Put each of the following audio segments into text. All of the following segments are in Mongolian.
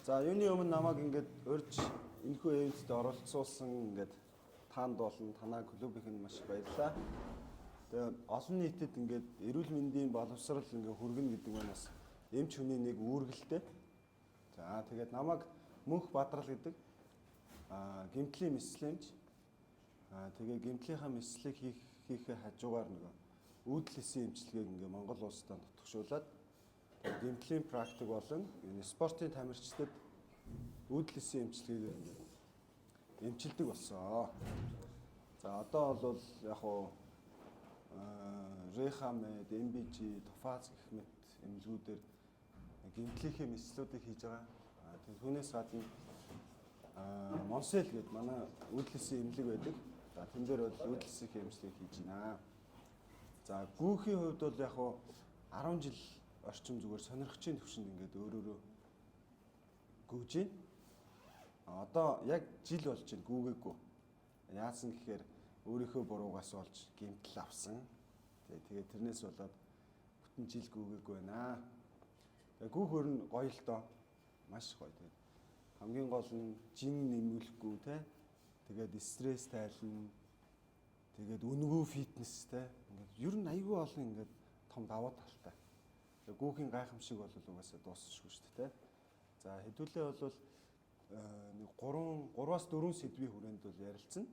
За юуны өмнө намайг ингээд урьж энэхүү ивэнтэд оролцуулсан ингээд таанд болон танай клубийнх нь маш их баярлалаа. Тэгээ олон нийтэд ингээд эрүүл мэндийн боловсрал ингээд хүргэнэ гэдэг нь бас эмч хүний нэг үүргэлтэй. За тэгээд намайг Мөнх Бадрал гэдэг гэмтлийн мэслэмж тэгээ гэмтлийнхаа мэслийг хийхээ хажуугаар нөгөө үүдэлсэн эмчилгээг ингээ Монгол улсад нутагшуулад гэмтлийн практик болон спортын тамирчдад үүдэлсэн эмчилгээг эмчилдэг болсон. За одоо бол яг уу Рехамед, МБЖ, Тофаз гэх мэт эмнэлгүүдээр гэмтлийнхээ мэслүүдийг хийж байгаа. Тэгээд түүнээс гадна Монсел гэдэг манай үүдэлсэн эмнэлэг байдаг. За тэн дээр бол үүдэлсэн эмчилгээг хийж байна. За гүүхийн хувьд бол яг уу 10 жил орчим зүгээр сонирхчийн төвшөнд ингээд өөрөөрөө гүйж байна. Одоо яг жил болж байна гүүгээгүй. Яасан гэхээр өөрийнхөө буруугаас болж гэмтэл авсан. Тэгээд тэрнээс болоод бүтэн жил гүүгээгүй байна. Тэгээд гүүхөр нь гоё л доо. Маш гоё. Тэгээд хамгийн гол нь жин нэмүүлэхгүй те. Тэгээд стресс тайлна. Тэгээд үнгүү фитнес те. Ингээд ер нь айгүй олон ингээд том давуу талтай. Тэгээд гүүхийн гайхамшиг бол угаасаа дуусчихгүй шүү дээ те. За хэдүүлээ бол нэг 3-аас 4 сэдвийн хүрээнд бол ярилцсан.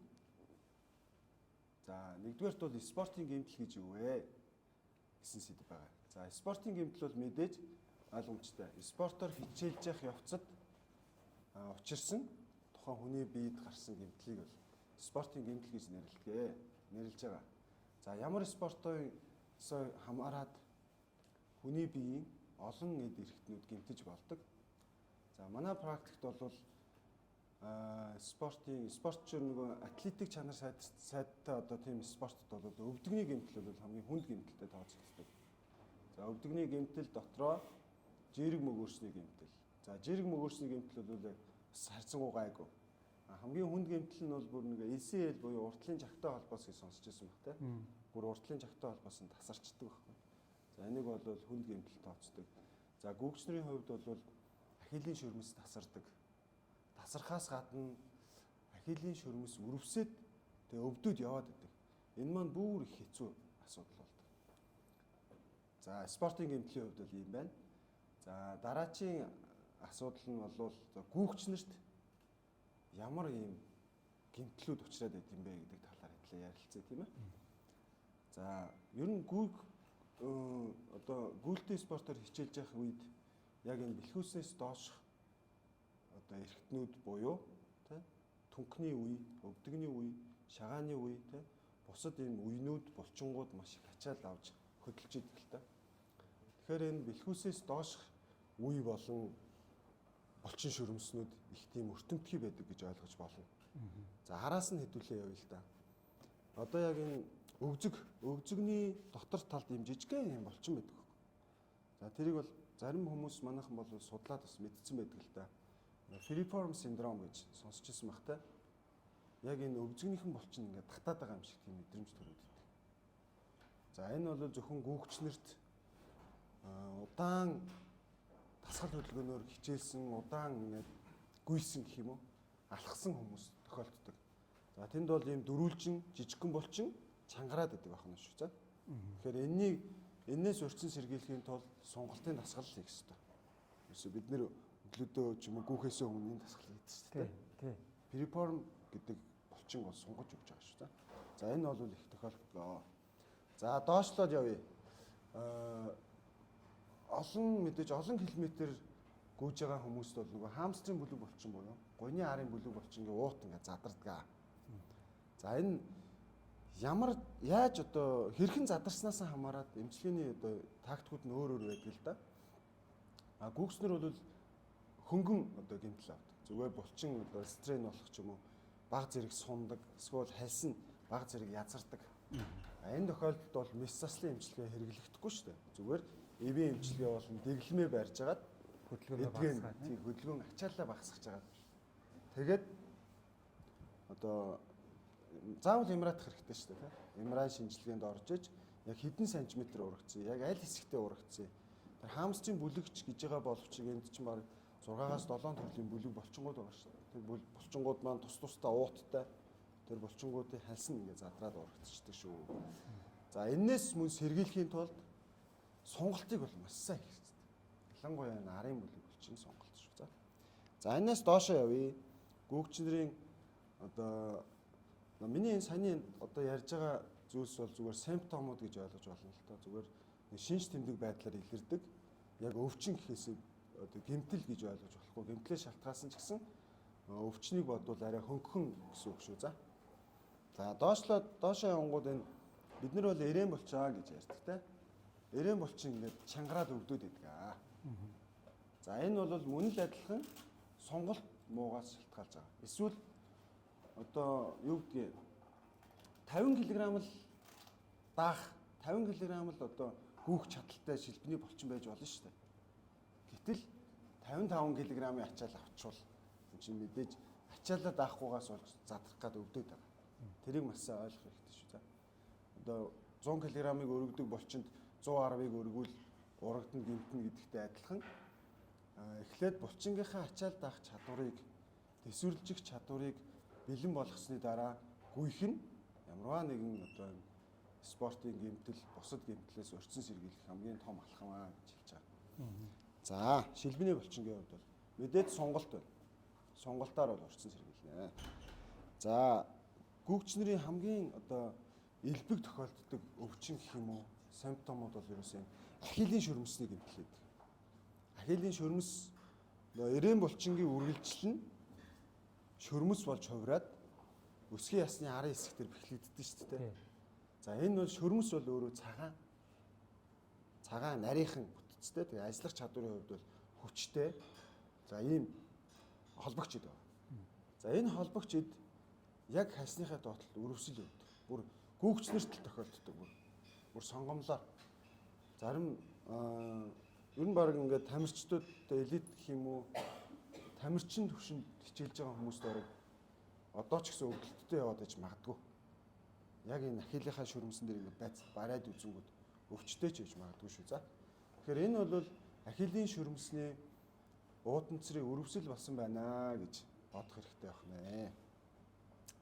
За нэгдүгээрт бол спортын гэмтэл гэж юу вэ гэсэн сэдв байгаа. За спортын гэмтэл бол мэдээж ойлгомжтой. Спортоор хичээлж явах явцад учирсан тухайн хүний биед гарсан гэмтлийг бол спортын гэмтэл гэж нэрлэж байгаа. За ямар спортоор хамаарат хүний биеийн олон эд эрхтнүүд гэмтэж болдог. За манай практикт бол спортчор нөгөө атлетик чанар сайдтай одоо тийм спортод бол өвдөгний гэмтэл бол хамгийн хүнд гэмтэлтэй тооцогддог. За өвдөгний гэмтэл дотроо жирэг мөгөөрсний гэмтэл. За жирэг мөгөөрсний гэмтэл бол бас харьцангуй гайгүй. Хамгийн хүнд гэмтэл нь бол бүр нэг LCL буюу уртлын жагтай холбоос гэж сонсч байсан баг те. Бүр уртлын жагтай холбоос нь тасарчдаг байхгүй. За энийг бол хүнд гэмтэл тооцдог. За гүйгчнэрийн хувьд бол ахилийн шөрмөс тасардаг. Тасархаас гадна ахилийн шөрмөс өрөвсөд тэгээ өвдөд яваад идэг. Энэ маань бүр их хэцүү асуудал болдог. За спортын гэмтлийн хувьд бол ийм байна. За дараачийн асуудал нь бол гүйгчнэрт ямар ийм гэмтлүүд учраад байд юм бэ гэдэг талаар хэдлээ ярилцъя тийм ээ. За ер нь одоо гүйлтийн спортоор хичээлж явах үед яг энэ бэлхүүснээс доош одоо эрхтнүүд буюу тий түнхний үе, өвдөгний үе, шагааны үе тий бусад ийм үенүүд, булчингууд маш их ачаал авч хөдөлж идэг л та. Тэгэхээр энэ бэлхүүсээс доош үе болон булчин шөрмснүүд их тийм өртөмтгий байдаг гэж ойлгож болно. За араас нь хэдүүлээ явъя л да. Одоо яг энэ өвзөгний дотор талд ийм жижигхэн юм булчин байдаг. За тэрийг бол зарим хүмүүс манайхан бол судлаад бас мэдсэн байдаг л да. Филипформ синдром гэж сонсч ирсэн баг та. Яг энэ өвзгнийхэн булчин ингээд татаад байгаа юм шиг тийм мэдрэмж төрөйдөг. За энэ бол зөвхөн гүйгчнэрт удаан дасгал хөдөлгөөнөөр хичээлсэн, удаан ингээд гүйсэн гэх юм уу? Алхсан хүмүүс тохиолддог. За тэнд бол ийм дөрүүлжин, жижигхэн булчин чангараад идэг байх нь шүү. Тэгэхээр энээс урьдчилан сэргийлэхийн тулд сонголтын дасгал хийх хэрэгтэй. Ерөөсөө бид нэр өглөөдөө ч юм уу гүүхээсээ өмнө энэ дасгал хийдэг шүү дээ. Тий. Филипформ гэдэг булчин бол сунгаж өгч байгаа шүү. За энэ бол их тохиолдлоо. За доошлоод явъя. Мэдээж олон километр гүйж байгаа хүмүүст бол нөгөө хамстрын бүлэг булчин буюу гуйны арын бүлэг булчингийн уут ингээд задардаг. За энэ яаж одоо хэрхэн задарснаас хамаарат эмчилгээний одоо тактикууд нь өөр байдаг л да. Гүйгчнэр бол хөнгөн одоо гэмтэл авдаг. Зүгээр булчин одоо стрен болох ч юм уу баг зэрэг сундаг, эсвэл хальс нь баг зэрэг язардаг. Энэ тохиолдолд бол мэс заслын эмчилгээ хэрэглэгдэхгүй шүү дээ. Зүгээр эвийн эмчилгээ болон дэглэмээ барьж агаад хөдөлгөөн ачааллаа багасгаж агаад тэгээд одоо заавал имраадах хэрэгтэй шүү дээ. Имраа шинжилгээнд орж иж яг хэдэн сантиметр урагцсан, яг аль хэсэгтээ урагцсан. Тэр хаамсчийн бүлэгч гэж байгаа боловч энд чинь баг 6-аас 7 төрлийн бүлэг булчингууд байгаа шүү дээ. Тэр булчингууд маань тус тусдаа ууттай. Тэр булчингуудыг хальсан ингээд задраад урагдчихдаг шүү. За энээс мөн сэргийлэхийн тулд сонголтыг бол маш сайн хийх хэрэгтэй. Ялангуяа нарын бүлэг булчин сонголт шүү. За энээс доошоо явъя. Гүүгчнэрийн одоо миний энэ саяны одоо ярьж байгаа зүйлс бол зүгээр симптомууд гэж ойлгож болно л тоо. Зүгээр шинж тэмдэг байдлаар илэрдэг. Яг өвчин гэхээсээ одоо гэмтэл гэж ойлгож болохгүй. Гэмтлээ шалтгаалсан ч гэсэн өвчнийг бодвол арай хөнгөн гэсэн үг шүү. За доошоо явангууд энэ бид нар бол эрээн болчаа гэж ярьдаг те. Эрээн булчин ингээд чангараад өгдөөд идэг. За энэ бол мөн л адилхан сонголт муугаас шалтгаалж байгаа. Эсвэл одоо юу гэдгийг 50 кг л даах 50 кг л одоо гүүх чадaltaй шилбэний булчин байж болно шүү дээ. Гэтэл 55 кг-ийн ачаал авчвал энэ чинь мэдээж ачаалаа даахгүйгаас болж задрах гад өвдөд байгаа. Тэрийг маш сайн ойлгох хэрэгтэй шүү. За. Одоо 100 кг-ыг өргөдөг булчинд 110-ыг өргөвөл урагдана гэмтэн гэдэгтэй адилхан эхлээд булчингийнхаа ачаал даах чадварыг төсвөрлжих чадварыг бэлэн болгосны дараа гүйх нь ямарваа нэгэн одоо спортын гэмтэл бусад гэмтлээс өрцөн сэргийлэх хамгийн том алхам гэж хэлж байгаа. За шилбэний булчингийн хувьд бол мэдээд сонголт байна. Сонголтоор бол өрцөн сэргийлнэ. За гүүгчнэрийн хамгийн одоо элбэг тохиолддог өвчин гэх юм уу симптомууд бол ерөөсөө ахилийн шөрмөсний гэмтэл гэдэг. Ахилийн шөрмөс эрээн булчингийн үргэлжлэл нь шөрмөс болж хувраад өсгий ясны арын хэсэг дээр бэхлэгддэг шүү дээ. За энэ бол шөрмөс бол өөрөө цагаан нарийнхан бүтцтэй. Тэгээ ажиллах чадварын хувьд бол хүчтэй. За ийм холбогч ид байна. За энэ холбогч ид яг хасныхаа доотлолд өрөвсөл өгдөг. Бүр гүүгчнэрт л тохиолддог. Бүр сонгомлоор. Зарим ер нь баг ингээд тамирчдуудтай элит гэх юм уу тамирчин төвшөнд хичээлж байгаа хүмүүст орог одоо ч гэсэн өвдөлттэй яваад иж магадгүй. Яг энэ ахилынхаа шөрмсөн дээр ингээд байц барайд үзэнгүүд өвчтэй ч хийж магадгүй шүү. За. Тэгэхээр энэ бол ахилийн шөрмөсний уудамцрын өрөвсөл болсон байна гэж бодох хэрэгтэй байна.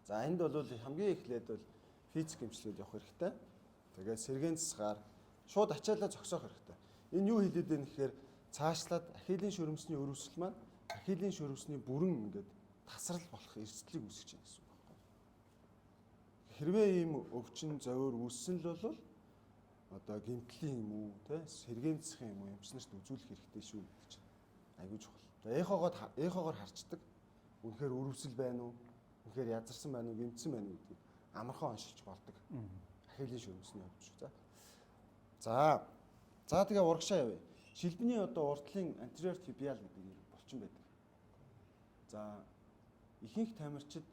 За энд бол хамгийн эхлээд бол физик эмчилгээд явах хэрэгтэй. Тэгээд сэргээн засгаар шууд ачаалаа зогсоох хэрэгтэй. Энэ юу хэлээд байна гэхээр цаашлаад ахилийн шөрмөсний өрөвсөл маань ахилийн шөрмөсний бүрэн ингээд тасрал болох эрсдлийг үүсгэж байна гэсэн үг байна. Хэрвээ ийм өвчин зовир үүссэн л бол одоо гэмтлийн юм уу те сэргээн засахын юм уу эмчнэрт үзүүлэх хэрэгтэй шүү гэж айгүй чухал. Эхоогоор харцдаг. Үнэхээр өрөвсөл байна уу? Үнэхээр язарсан байна уу? Гэмтсэн байна уу гэдгийг амархан оншилж болдог. Ахилийн шөрмөсний хувьд шүү. За тэгээ урагшаа явъя. Шилбэний одоо урдлын anterior tibial гэдэг булчин байдаг. За ихэнх тамирчид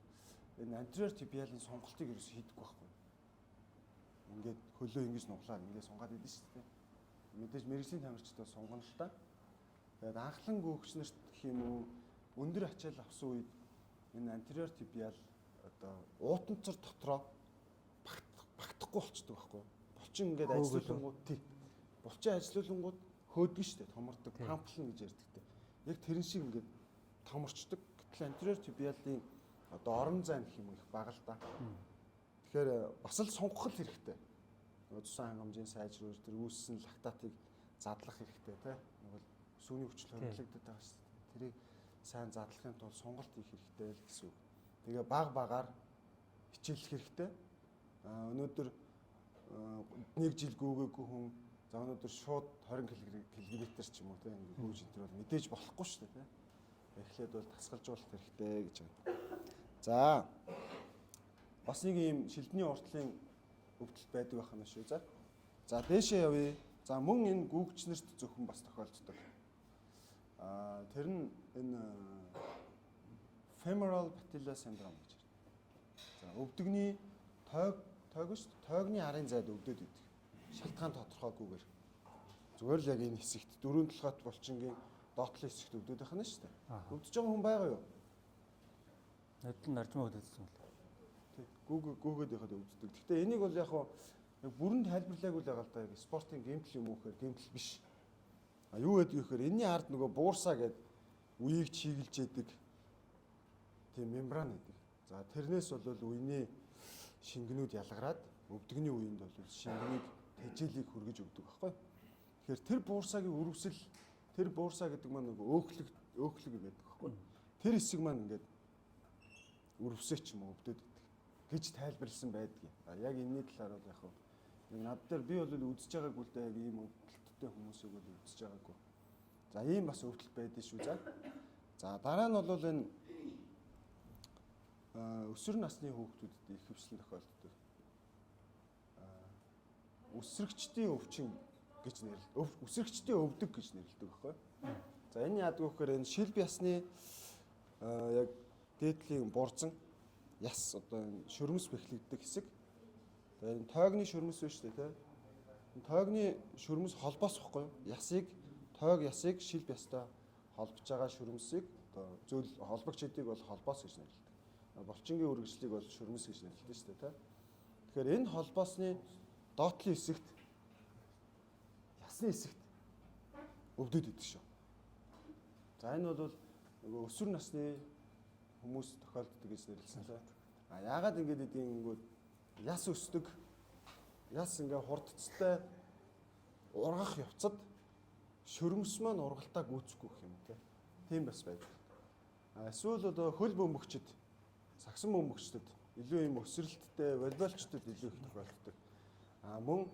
энэ anterior tibial-ын сонголтыг ерөөс хийдэггүй байхгүй. Ингээд хөлөө ингэж нуглаад ингээд сунгаад идэв шүү дээ. Мэдээж мэрэгжлийн тамирчид сунгана л та. Тэгээд анхлан гүйгчнэрт гэх юм уу өндөр ачаал авсан үед энэ anterior tibial одоо уутанцар дотроо багтахгүй болчдөг байхгүй. Булчин ингээд ажиллуулангууд тий. Булчин ажиллуулангууд хөөдгөн шүү дээ. Томордог, памплна гэж ярьдаг. Яг тэрэн шиг ингээд томорчдөг. Гэтэл anterior tibial-ийн одоо орон зай гэх юм их бага л да. Тэгэхээр бас л сунгах хэрэгтэй. Нөгөө цусан хангамжийн сайжруулж тэр үүссэн лактатыг задлах хэрэгтэй тий. Нөгөө сүүний хүчил хоригдлогдод байгаа шүү дээ. Тэрийг сайн задлахын тулд сонголт хийх хэрэгтэй л гэсэн үг. Тэгээ багаар хичээллэх хэрэгтэй. Өнөөдөр 1 жил гүүгээгүй хүн за өнөөдөр шууд 20 км ч юм уу тийм ингээд гүйж энэ бол мэдээж болохгүй шүү дээ тийм. Эхлээд бол тасгалжуулах хэрэгтэй гэж байна. За бас нэг юм шилбэний уртлын өвдөлт байдаг байна шүү. За дээшээ явъя. За мөн энэ гүүгчнэрт зөвхөн бас тохиолддог. Тэр нь энэ femoral patella syndrome гэж байна. За өвдөгний тойгны арын зайд өвдөд идэг. Шалтгаан тодорхойгүйгээр. Зүгээр л яг энэ хэсэгт дөрөв толгойт булчингийн доотлол хэсэгт өвдөд байх нь шүү дээ. Өвдөж байгаа хүн байгаа юу? Нодлон наржмаа өвдөдсөн л. Тий. Гүүгээд яхад өвддөг. Гэхдээ энийг бол яг бүрэн тайлбарлаагүй л байгаа л да. Яг спортын гэмтэл юм уу гэхээр гэмтэл биш. Юу гэдэг вэ гэхээр энэний ард нөгөө буурсаа гэдэг үеийг чиглэж яадаг тийм мембран гэдэг. За тэрнээс бол үений шингэнүүд ялгараад өвдөгний үеинд бол шингэнийг тэжээлийг хүргэж өгдөг байхгүй. Тэгэхээр тэр буурсагийн өрөвсөл тэр буурсаа гэдэг маань нөгөө өөхлөг гэдэг байхгүй. Тэр хэсэг маань ингээд өрөвсөж ч юм уу өвдөд идэг гэж тайлбарлсан байдгийг. Яг энэний талаар бол яг нэг над дээр би бол үзэж байгаагүй л дээ яг ийм өвдөлттэй хүмүүсийг бол үзэж байгаагүй. За ийм бас өвдөлт байдаг шүү за. За дараа нь бол энэ өсвөр насны хүүхдүүдэд их хвшлэн тохиолддог. Үсрэгчдийн өвчин гэж нэрлэдэг. Үсрэгчдийн өвдөг гэж нэрлэдэг байхгүй. За энэ яадаг вэ гэхээр энэ шил бясны яг дээдлийн бурзан яс одоо энэ шөрмөс бэхлэгддэг хэсэг. Тэгээ энэ тойгны шөрмөс байна шүү дээ, тэ. Энэ тойгны шөрмөс холбоос واخгүй. Тойг ясыг шил бястай холбож байгаа шөрмөсийг одоо зөвл холбогч хэдийг бол холбоос гэж нэрлэдэг. Булчингийн үргэлжлэлийг бол шөрмөс гэж нэрлэдэг шүү дээ, тэ. Тэгэхээр энэ холбоосны доотлын хэсэгт ясны хэсэгт өвдөд идэг шүү. За энэ бол нөгөө өсвөр насны хүмүүс тохиолддог гэж нэрлэсэн лээ. Яагаад ингэж гэдгийг яс өсдөг, яс ингээ хурдцтай ургах явцад шөрмөс маань ургалтаа гүйцэхгүй гэх юм те. Тийм бас байдаг. Эсвэл одоо хөл бөмбөгчд, сагсан бөмбөгчдөд илүү юм өсрэлттэй волейболчдод илүү их тохиолддог. Мөн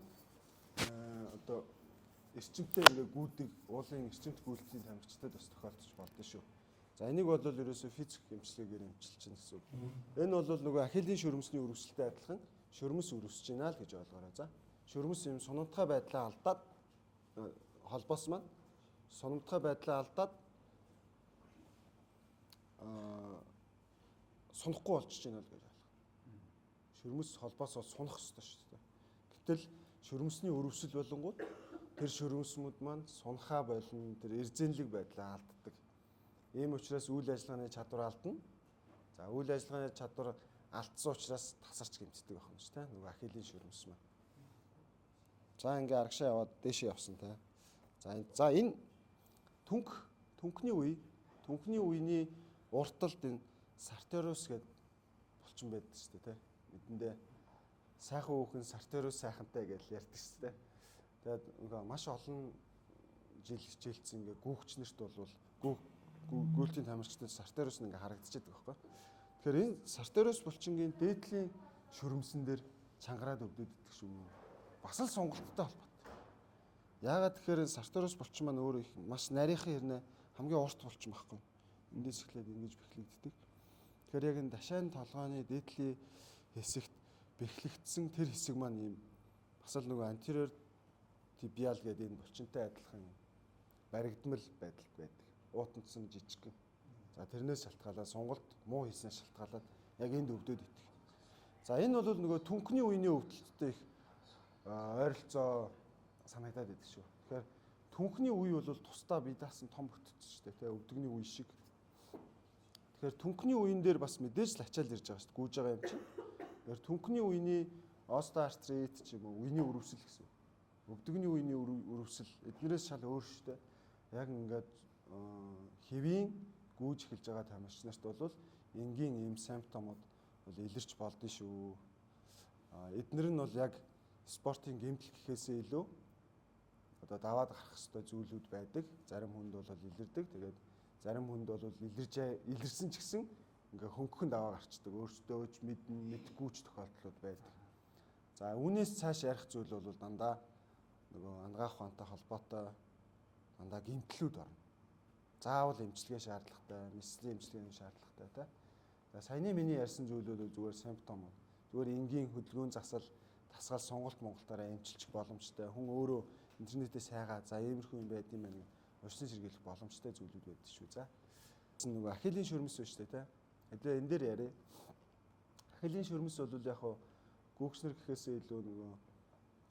одоо эрчимтэй ингээ гүйдэг уулын эрчимт гүйлтийн тамирчдад бас тохиолдож болдоо шүү. За энийг бол ерөөсөө физик эмчилгээгээр эмчилж чинь гэсэн үг. Энэ бол нөгөө ахилийн шөрмөсний өрөвсөлтэй адилхан шөрмөс өрөвсөж байна л гэж ойлгоорой. За шөрмөс юм сунамтгай байдлаа алдаад холбоос маань сунамтгай байдлаа алдаад сунахгүй болчихж байна л гэж ойлгоо. Шөрмөс холбоосоо сунах ёстой шүү дээ. Гэтэл шөрмөсний өрөвсөл болонгууд тэр шөрмөсмүүд маань сунхаа болон тэр эрзэнлэг байдлаа алддаг. Ийм учраас үйл ажиллагааны чадвар алдна. За үйл ажиллагааны чадвар алдсан учраас тасарч гэмтдэг байх юм шүү дээ. Нөгөө ахилийн шөрмөс маань. За ингээ аргашаа яваад дээшээ явсан те. За энэ түнхний үений урталд энэ сарториус гэдэг булчин байдаг шүү дээ те. Эдэндээ сайхан хүүхэн сарториус сайхантай гэж ярьдаг шүү дээ. Тэгээд ингээ маш олон жил хичээлсэн ингээ гүүгчнэрт бол гүйлтийн тамирчдад сарториус ингээ харагдчихэдэг байхгүй. Тэгэхээр энэ сарториус булчингийн дээдлийн шөрмсөн дээр чангараад өвдөд идэх шүү. Бас л сонголттой холбоотой. Яагаад тэгэхээр сарториус булчин маань өөрөө их маш нарийнхан хэрнээ хамгийн урт булчин байхгүй. Эндээс эхлээд ингэж бэхлэгддэг. Тэгэхээр яг энэ дашаан толгойн дээдлийн хэсэгт бэхлэгдсэн тэр хэсэг маань ийм бас л нөгөө anterior tibial гэдэг энэ булчинтай адилхан баригдмал байдалд байдаг. Уутандсан жижигхэн. За тэрнээс шалтгаалаад сонголт муу хийснээс шалтгаалаад яг энд өвдөд идэх. За энэ бол нөгөө түнхний үений өвдөлттэй их ойролцоо санагдаад байдаг шүү. Тэгэхээр түнхний үе бол тусдаа бие даасан том бүтцсэн шүү дээ, тэ өвдөгний үе шиг. Тэгэхээр түнхний үеийн дээр бас мэдээж л ачаал ирж байгаа шүү дээ, гүйж байгаа юм чинь. Тэгэхээр түнхний үений остеоартрит ч юм уу, үений өрөвсөл гэсэн. Өвдөгний үений өрөвсөл эднэрээс шал өөр шүү дээ. Яг ингээд хэвийн гүйж эхэлж байгаа тамирчнарт бол энгийн ийм симптомууд бол илэрч болдсон шүү. Эднэр нь бол яг спортын гэмтэл гэхээсээ илүү одоо даваад гарах хэвээр зүйлүүд байдаг. Зарим хүнд бол илэрдэг. Тэгээд зарим хүнд бол илэрсэн ч гэсэн ингээ хөнгөн даваа гарчдаг. Өөртөө ч мэдгүй ч тохиолдлууд байдаг. За үүнээс цааш ярих зүйл бол дандаа нөгөө ангаах ухаантай холбоотой дандаа гэмтлүүд орно. Заавал эмчилгээ шаардлагатай, мэслийн эмчилгээний шаардлагатай тий. За саяны миний ярьсан зүйлүүд зүгээр симптом. Зүгээр энгийн хөдөлгөөн засал, тасгал сонголт Монголтаараа эмчилчих боломжтой. Хүн өөрөө интернетээс хайгаа за иймэрхүү юм байд юм байна. Урьдчилан сэргийлэх боломжтой зүйлүүд байдаг шүү. За нөгөө ахилийн шөрмөс байна шүү дээ тий. Хэдээ энэ дээр яриа. Ахилийн шөрмөс бол яг гүүгчнэр гэхээсээ илүү нөгөө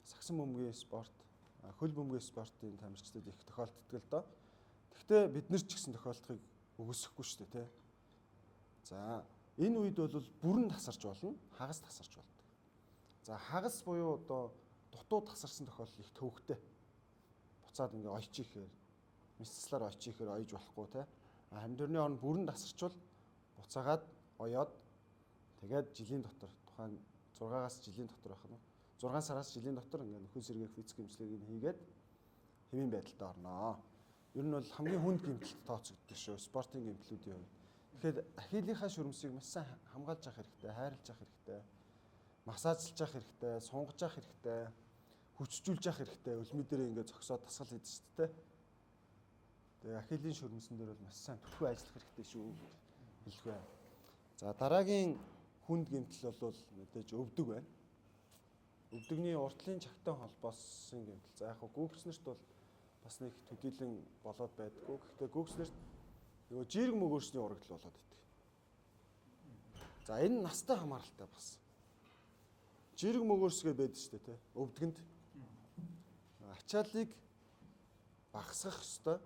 сагсан бөмбөгийн спорт, хөл бөмбөгийн спортын тамирчдад их тохиолддог л доо. Гэхдээ бид нар ч гэсэн тохиолдохыг үгүйсэхгүй шүү дээ, тий. За энэ үед бол бүрэн тасарч болно, хагас тасарч болдог. За хагас буюу одоо дутуу тасарсан тохиолдол их төвөгтэй. Буцаад ингээ ойчих ихээр, мисцлаар ойчих ихээр ойж болохгүй, тий. Амьдэрний орн бүрэн дасарчвал буцаагаад оёод тэгээд жилийн дотор тухайн 6-аас жилийн дотор байх нь 6 сараас жилийн дотор ингээд нөхөн сэргээх физик эмчилгээг нь хийгээд хэмээн байдалтай орноо. Ер нь бол хамгийн хүнд гэмтэлд тооцогддог шүү. Спортын гэмтлүүдийн хувьд. Тэгэхээр ахийлынхаа шүрмсийг маш сайн хамгаалж авах хэрэгтэй, хайрлаж авах хэрэгтэй, массажлж авах хэрэгтэй, сунгаж авах хэрэгтэй, хүчжүүлж авах хэрэгтэй. Өлмий дээр ингээд зогсоод тасгал хийдэг шүү дээ. Тэгээ ахилийн шүрмсэн дээр бол маш сайн түлхүү ажиллах хэрэгтэй шүү гэж хэлэх бай. За дараагийн хүнд гэмтэл бол мэдээж өвдөг байна. Өвдөгний уртлын чагтай холбоосон гэмтэл. За яг гүйгэрснэрт бол бас нэг төдийлөн болоод байдгүй. Гэхдээ гүйгэрснэрт нөгөө жирэг мөгөөрсний урагтал болоод идэг. За энэ настай хамааралтай бас. Жирэг мөгөөрсгээ байдаг шүү дээ, тэ. Өвдгөнд ачааллыг багасгах ёстой.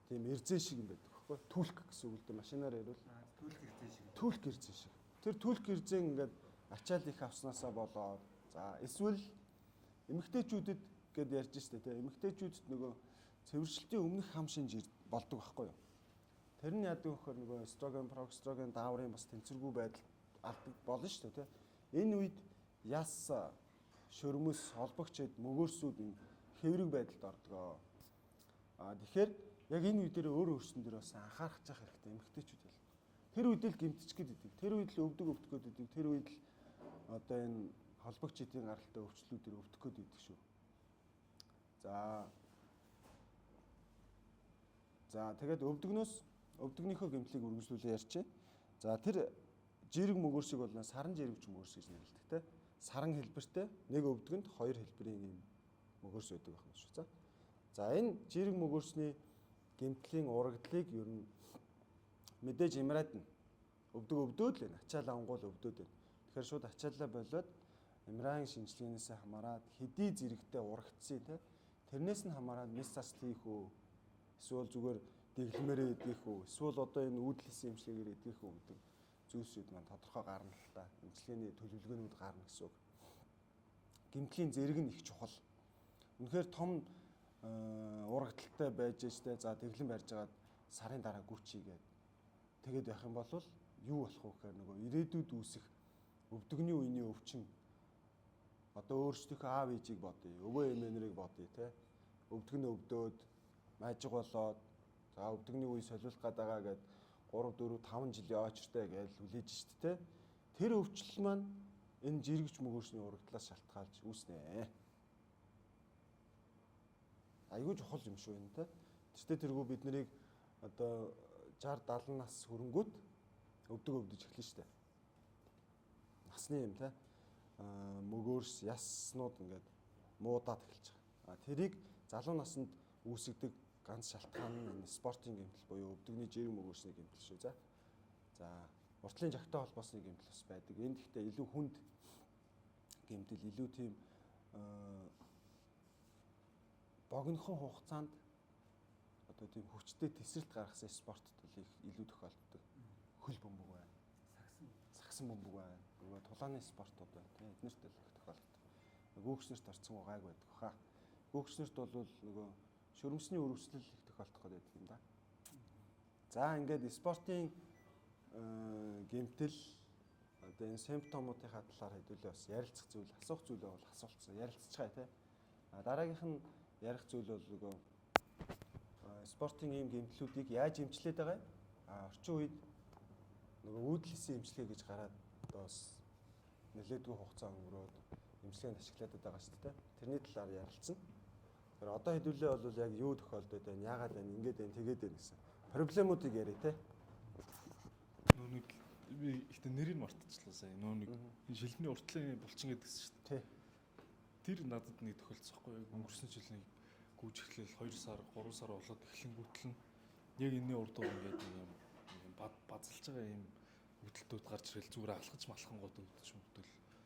Тийм эрзээ шиг юм байдаг байхгүй. Түлх гэсэн үг л дээ машинаар ярил. Түлх ирсэн шиг. Түлх эрзээ шиг. Тэр түлх эрзээ ингээд ачаал их авснаасаа болоод за эсвэл эмэгтэйчүүдэд гэд ярьж штэ тий. Эмэгтэйчүүдэд нөгөө цэвэршилтийн өмнөх хам шинж болдог байхгүй юу? Тэр нь яадаг вэ гэхээр нөгөө эстроген, прогестероген, дааврын бас тэнцвэргүй байдал алдаг болно штэ тий. Энэ үед яс шөрмөс холбогчд мөгөөрсүүд энэ хэврэг байдалд ордог. Тэгэхээр яг энэ үе дээр өөр өөрсөн дээр бас анхаарах цаах хэрэгтэй эмэгтэйчүүд бол. Тэр үед л гэмтчих гээд идэг. Тэр үед л өвдөг өвдөх гээд идэг. Тэр үед л одоо энэ холбогч эдийн гаралтай өвчлүүдээр өвдөх гээд идэг шүү. За тэгээд өвдөгнийхөө гэмтлийг үргэлжлүүлээ ярьчих. За тэр жирэг мөгөөрсийг бол саран жирэгч мөгөөрс гэж нэрлэдэг те. Саран хэлбэртэй нэг өвдгөнд хоёр хэлбэрийн юм мөгөөрс байдаг байна шүү. За энэ жирэг мөгөөрсний гэмтлийн урагдлыг ер нь мэдээж имрадна. Өвдөөд л байна. Ачаал авангуул өвдөөд байна. Тэгэхээр шууд ачааллаа болоод имрагийн шинжилгээнээс хамаарат хэдий зэрэгтэй урагдсан те. Тэрнээс нь хамаарат мис засал хийх үү? Эсвэл зүгээр дэглэмээрээ идэх үү? Эсвэл одоо энэ үүдлэсэн эмчилгээгээр идэх үү гэдэг зүйлсүүд маань тодорхой гарна л та. Эмчилгээний төлөвлөгөөнүүд гарна гэсэн үг. Гэмтлийн зэрэг нь их чухал. Үнэхээр том урагдaltaй байж штэ. За дэглэм барьж агаад сарын дараа гүчийгээд тэгээд байх юм бол юу болох вэ гэхээр нөгөө ирээдүйд үүсэх өвдөгний үений өвчин одоо өөрсдийнхөө аав ээжийг бодъё, өвөө эмээнэрийг бодъё те. Өвдгөн өвдөөд мажиг болоод за өвдөгний үе солиулах гадаага гээд 3 4 5 жилийн очртой гэж хүлээж штэ те. Тэр өвчлөл маань энэ жирэгч мөгөөрсний урагдлаас шалтгаалж үүснэ. Айгүй чухал юм шүү энэ те. Тэртээ тэргүй бид нарыг одоо 60 70 нас хүрэнгүүт өвдөж эхэлнэ штэ. Насны юм те. Мөгөөрс яснууд ингээд муудаад эхэлж байгаа. Тэрийг залуу наснд үүсгдэг ганц шалтгаан нь энэ спортын гэмтэл буюу өвдөгний жирэг мөгөөрсний гэмтэл шүү. За уртлын жагтай холбоосны гэмтэл бас байдаг. Энд гэхдээ илүү хүнд гэмтэл, илүү тийм богинохон хугацаанд одоо тийм хүчтэй тесрэлт гаргасан спортод бол их илүү тохиолддог. Хөл бөмбөг байна. Сагсан бөмбөг байна. Нөгөө тулааны спортууд байна. Тийм эднэрт л их тохиолддог. Гүйгчнэрт орцсон гайг байдаг хаа. Гүйгчнэрт бол нөгөө шөрмсний өрөвслөл их тохиолдох гэдэг юм да. За ингээд спортын гэмтэл одоо энэ симптомуудынхаа талаар хэдүүлээ бас ярилцах зүйл, асуух зүйлээ бол асуулцсан. Ярилцчихъя тий. Дараагийнх нь ярих зүйл бол нөгөө спортын ийм гэмтлүүдийг яаж эмчлээд байгаа юм? Орчин үед нөгөө үүдлэсэн эмчилгээ гэж гараад одоо бас нэлээдгүй хугацаа өнгөрөөд эмчилгээнд ашиглаад байгаа шүү дээ. Тэрний талаар ярилцсан. Тэр одоо хэдүүлээ бол яг юу тохиолдоод байна, яагаад байна, ингээд байна, тэгээд байна гэсэн проблемуудыг яриа те. Нөө нэг би ихтэй нэрийг мартчихлаа сая. Нөө нэг шилбэний уртлын булчин гэдгсэн шүү дээ. Тэр надад нэг тохиолдсохгүй яг өнгөрсөн жилийн гүйж эхлээл 2 сар 3 сар болоод эхлэнгүүтэл нь яг энэний урд дуур ингээд юм базалж байгаа юм хөдөлтүүд гарч ирэл зүгээр алхаж малхангууд өвдөж.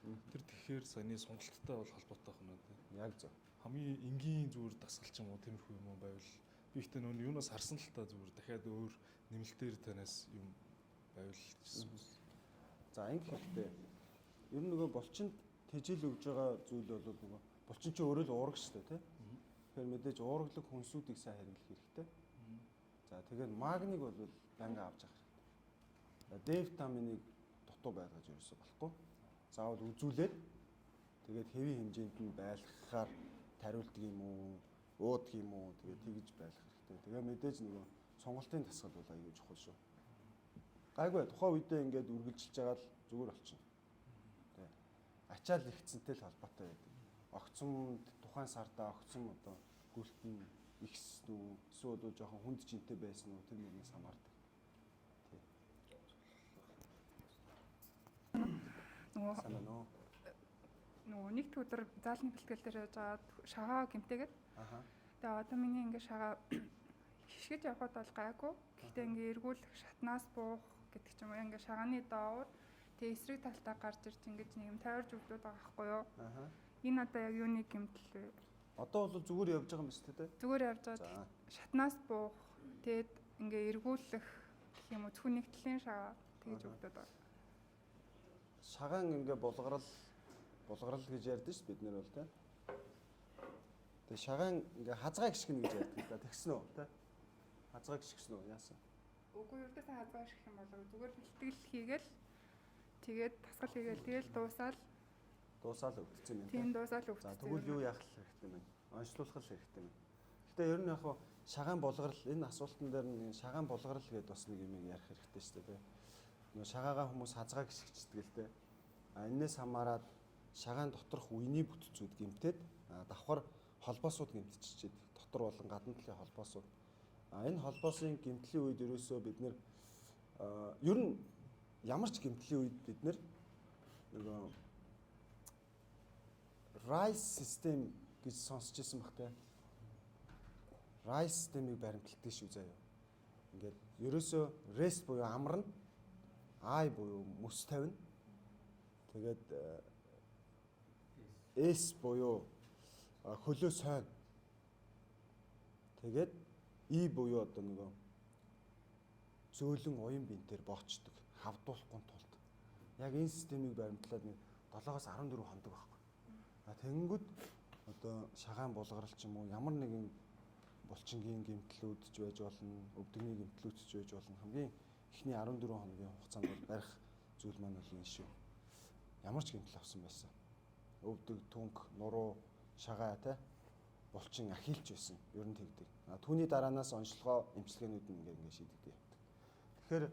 Тэр тэгэхээр саяны сонголттой бол холбоотой юм байна. Яг зөв. Хамгийн энгийн зүгээр дасгал ч юм уу тиймэрхүү юм байвал би ихтэй нөө юунаас харсан л та зүгээр дахиад өөр нэмэлтээр танаас юм байвал гэсэн. За ингэ хэлэхдээ ер нь нөгөө булчинд тэжил өгж байгаа зүйл бол нөгөө булчин чинь өөрөө л уурах шүү дээ тий. Тэгэхээр мэдээж уургалаг хүнсүүдийг сайн хэрэглэх хэрэгтэй. За тэгээд магниг бол байнга авч явах хэрэгтэй. Д витаминыг дутуу байлгаж ерөөсө болохгүй. Заавал үзүүлээд тэгээд хэвийн хэмжээнд нь байлгахаар тариулдаг юм уу, уудаг юм уу тэгээд тэгж байлгах хэрэгтэй. Тэгээ мэдээж нөгөө сонголтын дасгал бол аюул чухал шүү. Гайгүй тухайн үедээ ингээд үргэлжилж байгаа л зүгээр болчихно. Тэ. Ачаал ихцэнтэй л холбоотой байдаг. Огцом тухайн сардаа огцом одоо гүлтэн ихсэн үү, эсвэл жоохон хүнд жинтэй байсан уу тэр нэгнээс хамаардаг. Тий. Нөгөө нэгд өдөр заалны бэлтгэл дээр яж агаад шагаа гэмтээгээд. Аха. Тэгээ одоо миний ингээ шагаа хишгэж явхад бол гайгүй. Гэхдээ ингээ эргүүлэх, шатнаас буух гэдэг ч юм уу ингээ шагааны доовор тэгээ эсрэг талтаа гарч ирж ингэж нэг юм тойрж өгдөг байгаа байхгүй юу? Аха. Энэ одоо яг юуны гэмтэл вэ? Одоо бол зүгээр явж байгаа юм байна шүү дээ. Зүгээр явж байгаа. Шатнаас буух, тэгээд ингээ эргүүлэх гэх юм уу зөвхөн нэг талын шагаа тэгж өгдөг байгаа. Шагаан ингээ булгарал гэж ярьдэн шүү бид нэр бол тэ. Тэгээ шагаан ингээ хазгаа гიშгэнэ гэж ярьдаг да. Тэгсэн үү тэ? Хазгаа гიშгсэн үү? Яасан? Үгүй ердөөсөө хазгаа гიშгэх юм болоо зүгээр бэлтгэл хийгээл тэгээд тасгал хийгээл тэгэл дуусаал Өвдсөн юм тийм дуусаал өвдсөн. За тэгвэл юу яах хэрэгтэй юм бэ? Онцлуулах хэрэгтэй юм. Гэтэ ер нь яг хаа шагаан булгарал энэ асуултан дээр нь шагаан булгарал гэдээ бас нэг юм ярих хэрэгтэй шүү дээ. Нөгөө шагаагаа хүмүүс хазгаа гიშгчдэг л дээ. Энээс хамаарад шагаан доторх үений бүтцүүд гэмтээд давхар холбоосууд гэмтчихчихэд дотор болон гадна талын холбоосууд. Энэ холбоосын гэмтлийн үед ерөөсөө бид нэр ер нь ямар ч гэмтлийн үед бид нэр нөгөө rice system гэж сонсч ирсэн баг те. Rice system-ийг баримталдаг шүү заяа. Ингээд ерөөсөө rest буюу амарна, I буюу мөс тавина. Тэгээд S буюу хөлөө сойно. Тэгээд E буюу одоо нөгөө зөөлөн уян бинтээр боочдөг, хавдуулахгүй тулд. Яг энэ системийг баримтлаад нэг 7-аас 14 хоног байхгүй. Тэнгүүд одоо шагаан булгарал ч юм уу ямар нэгэн булчингийн гэмтлүүд ч байж болно, өвдөгний гэмтлүүд ч байж болно. Хамгийн эхний 14 хоногийн хугацаанд бол барих зүйл маань бол энэ шүү. Ямар ч гэмтэл авсан байсан. Өвдөг, түнх, нуруу, шагаа те булчин ахилж байсан. Ер нь тэгдэг. Түүний дараанаас онцлогоо эмчилгээнүүд нь ингээ шийдэгдэж явдаг. Тэгэхээр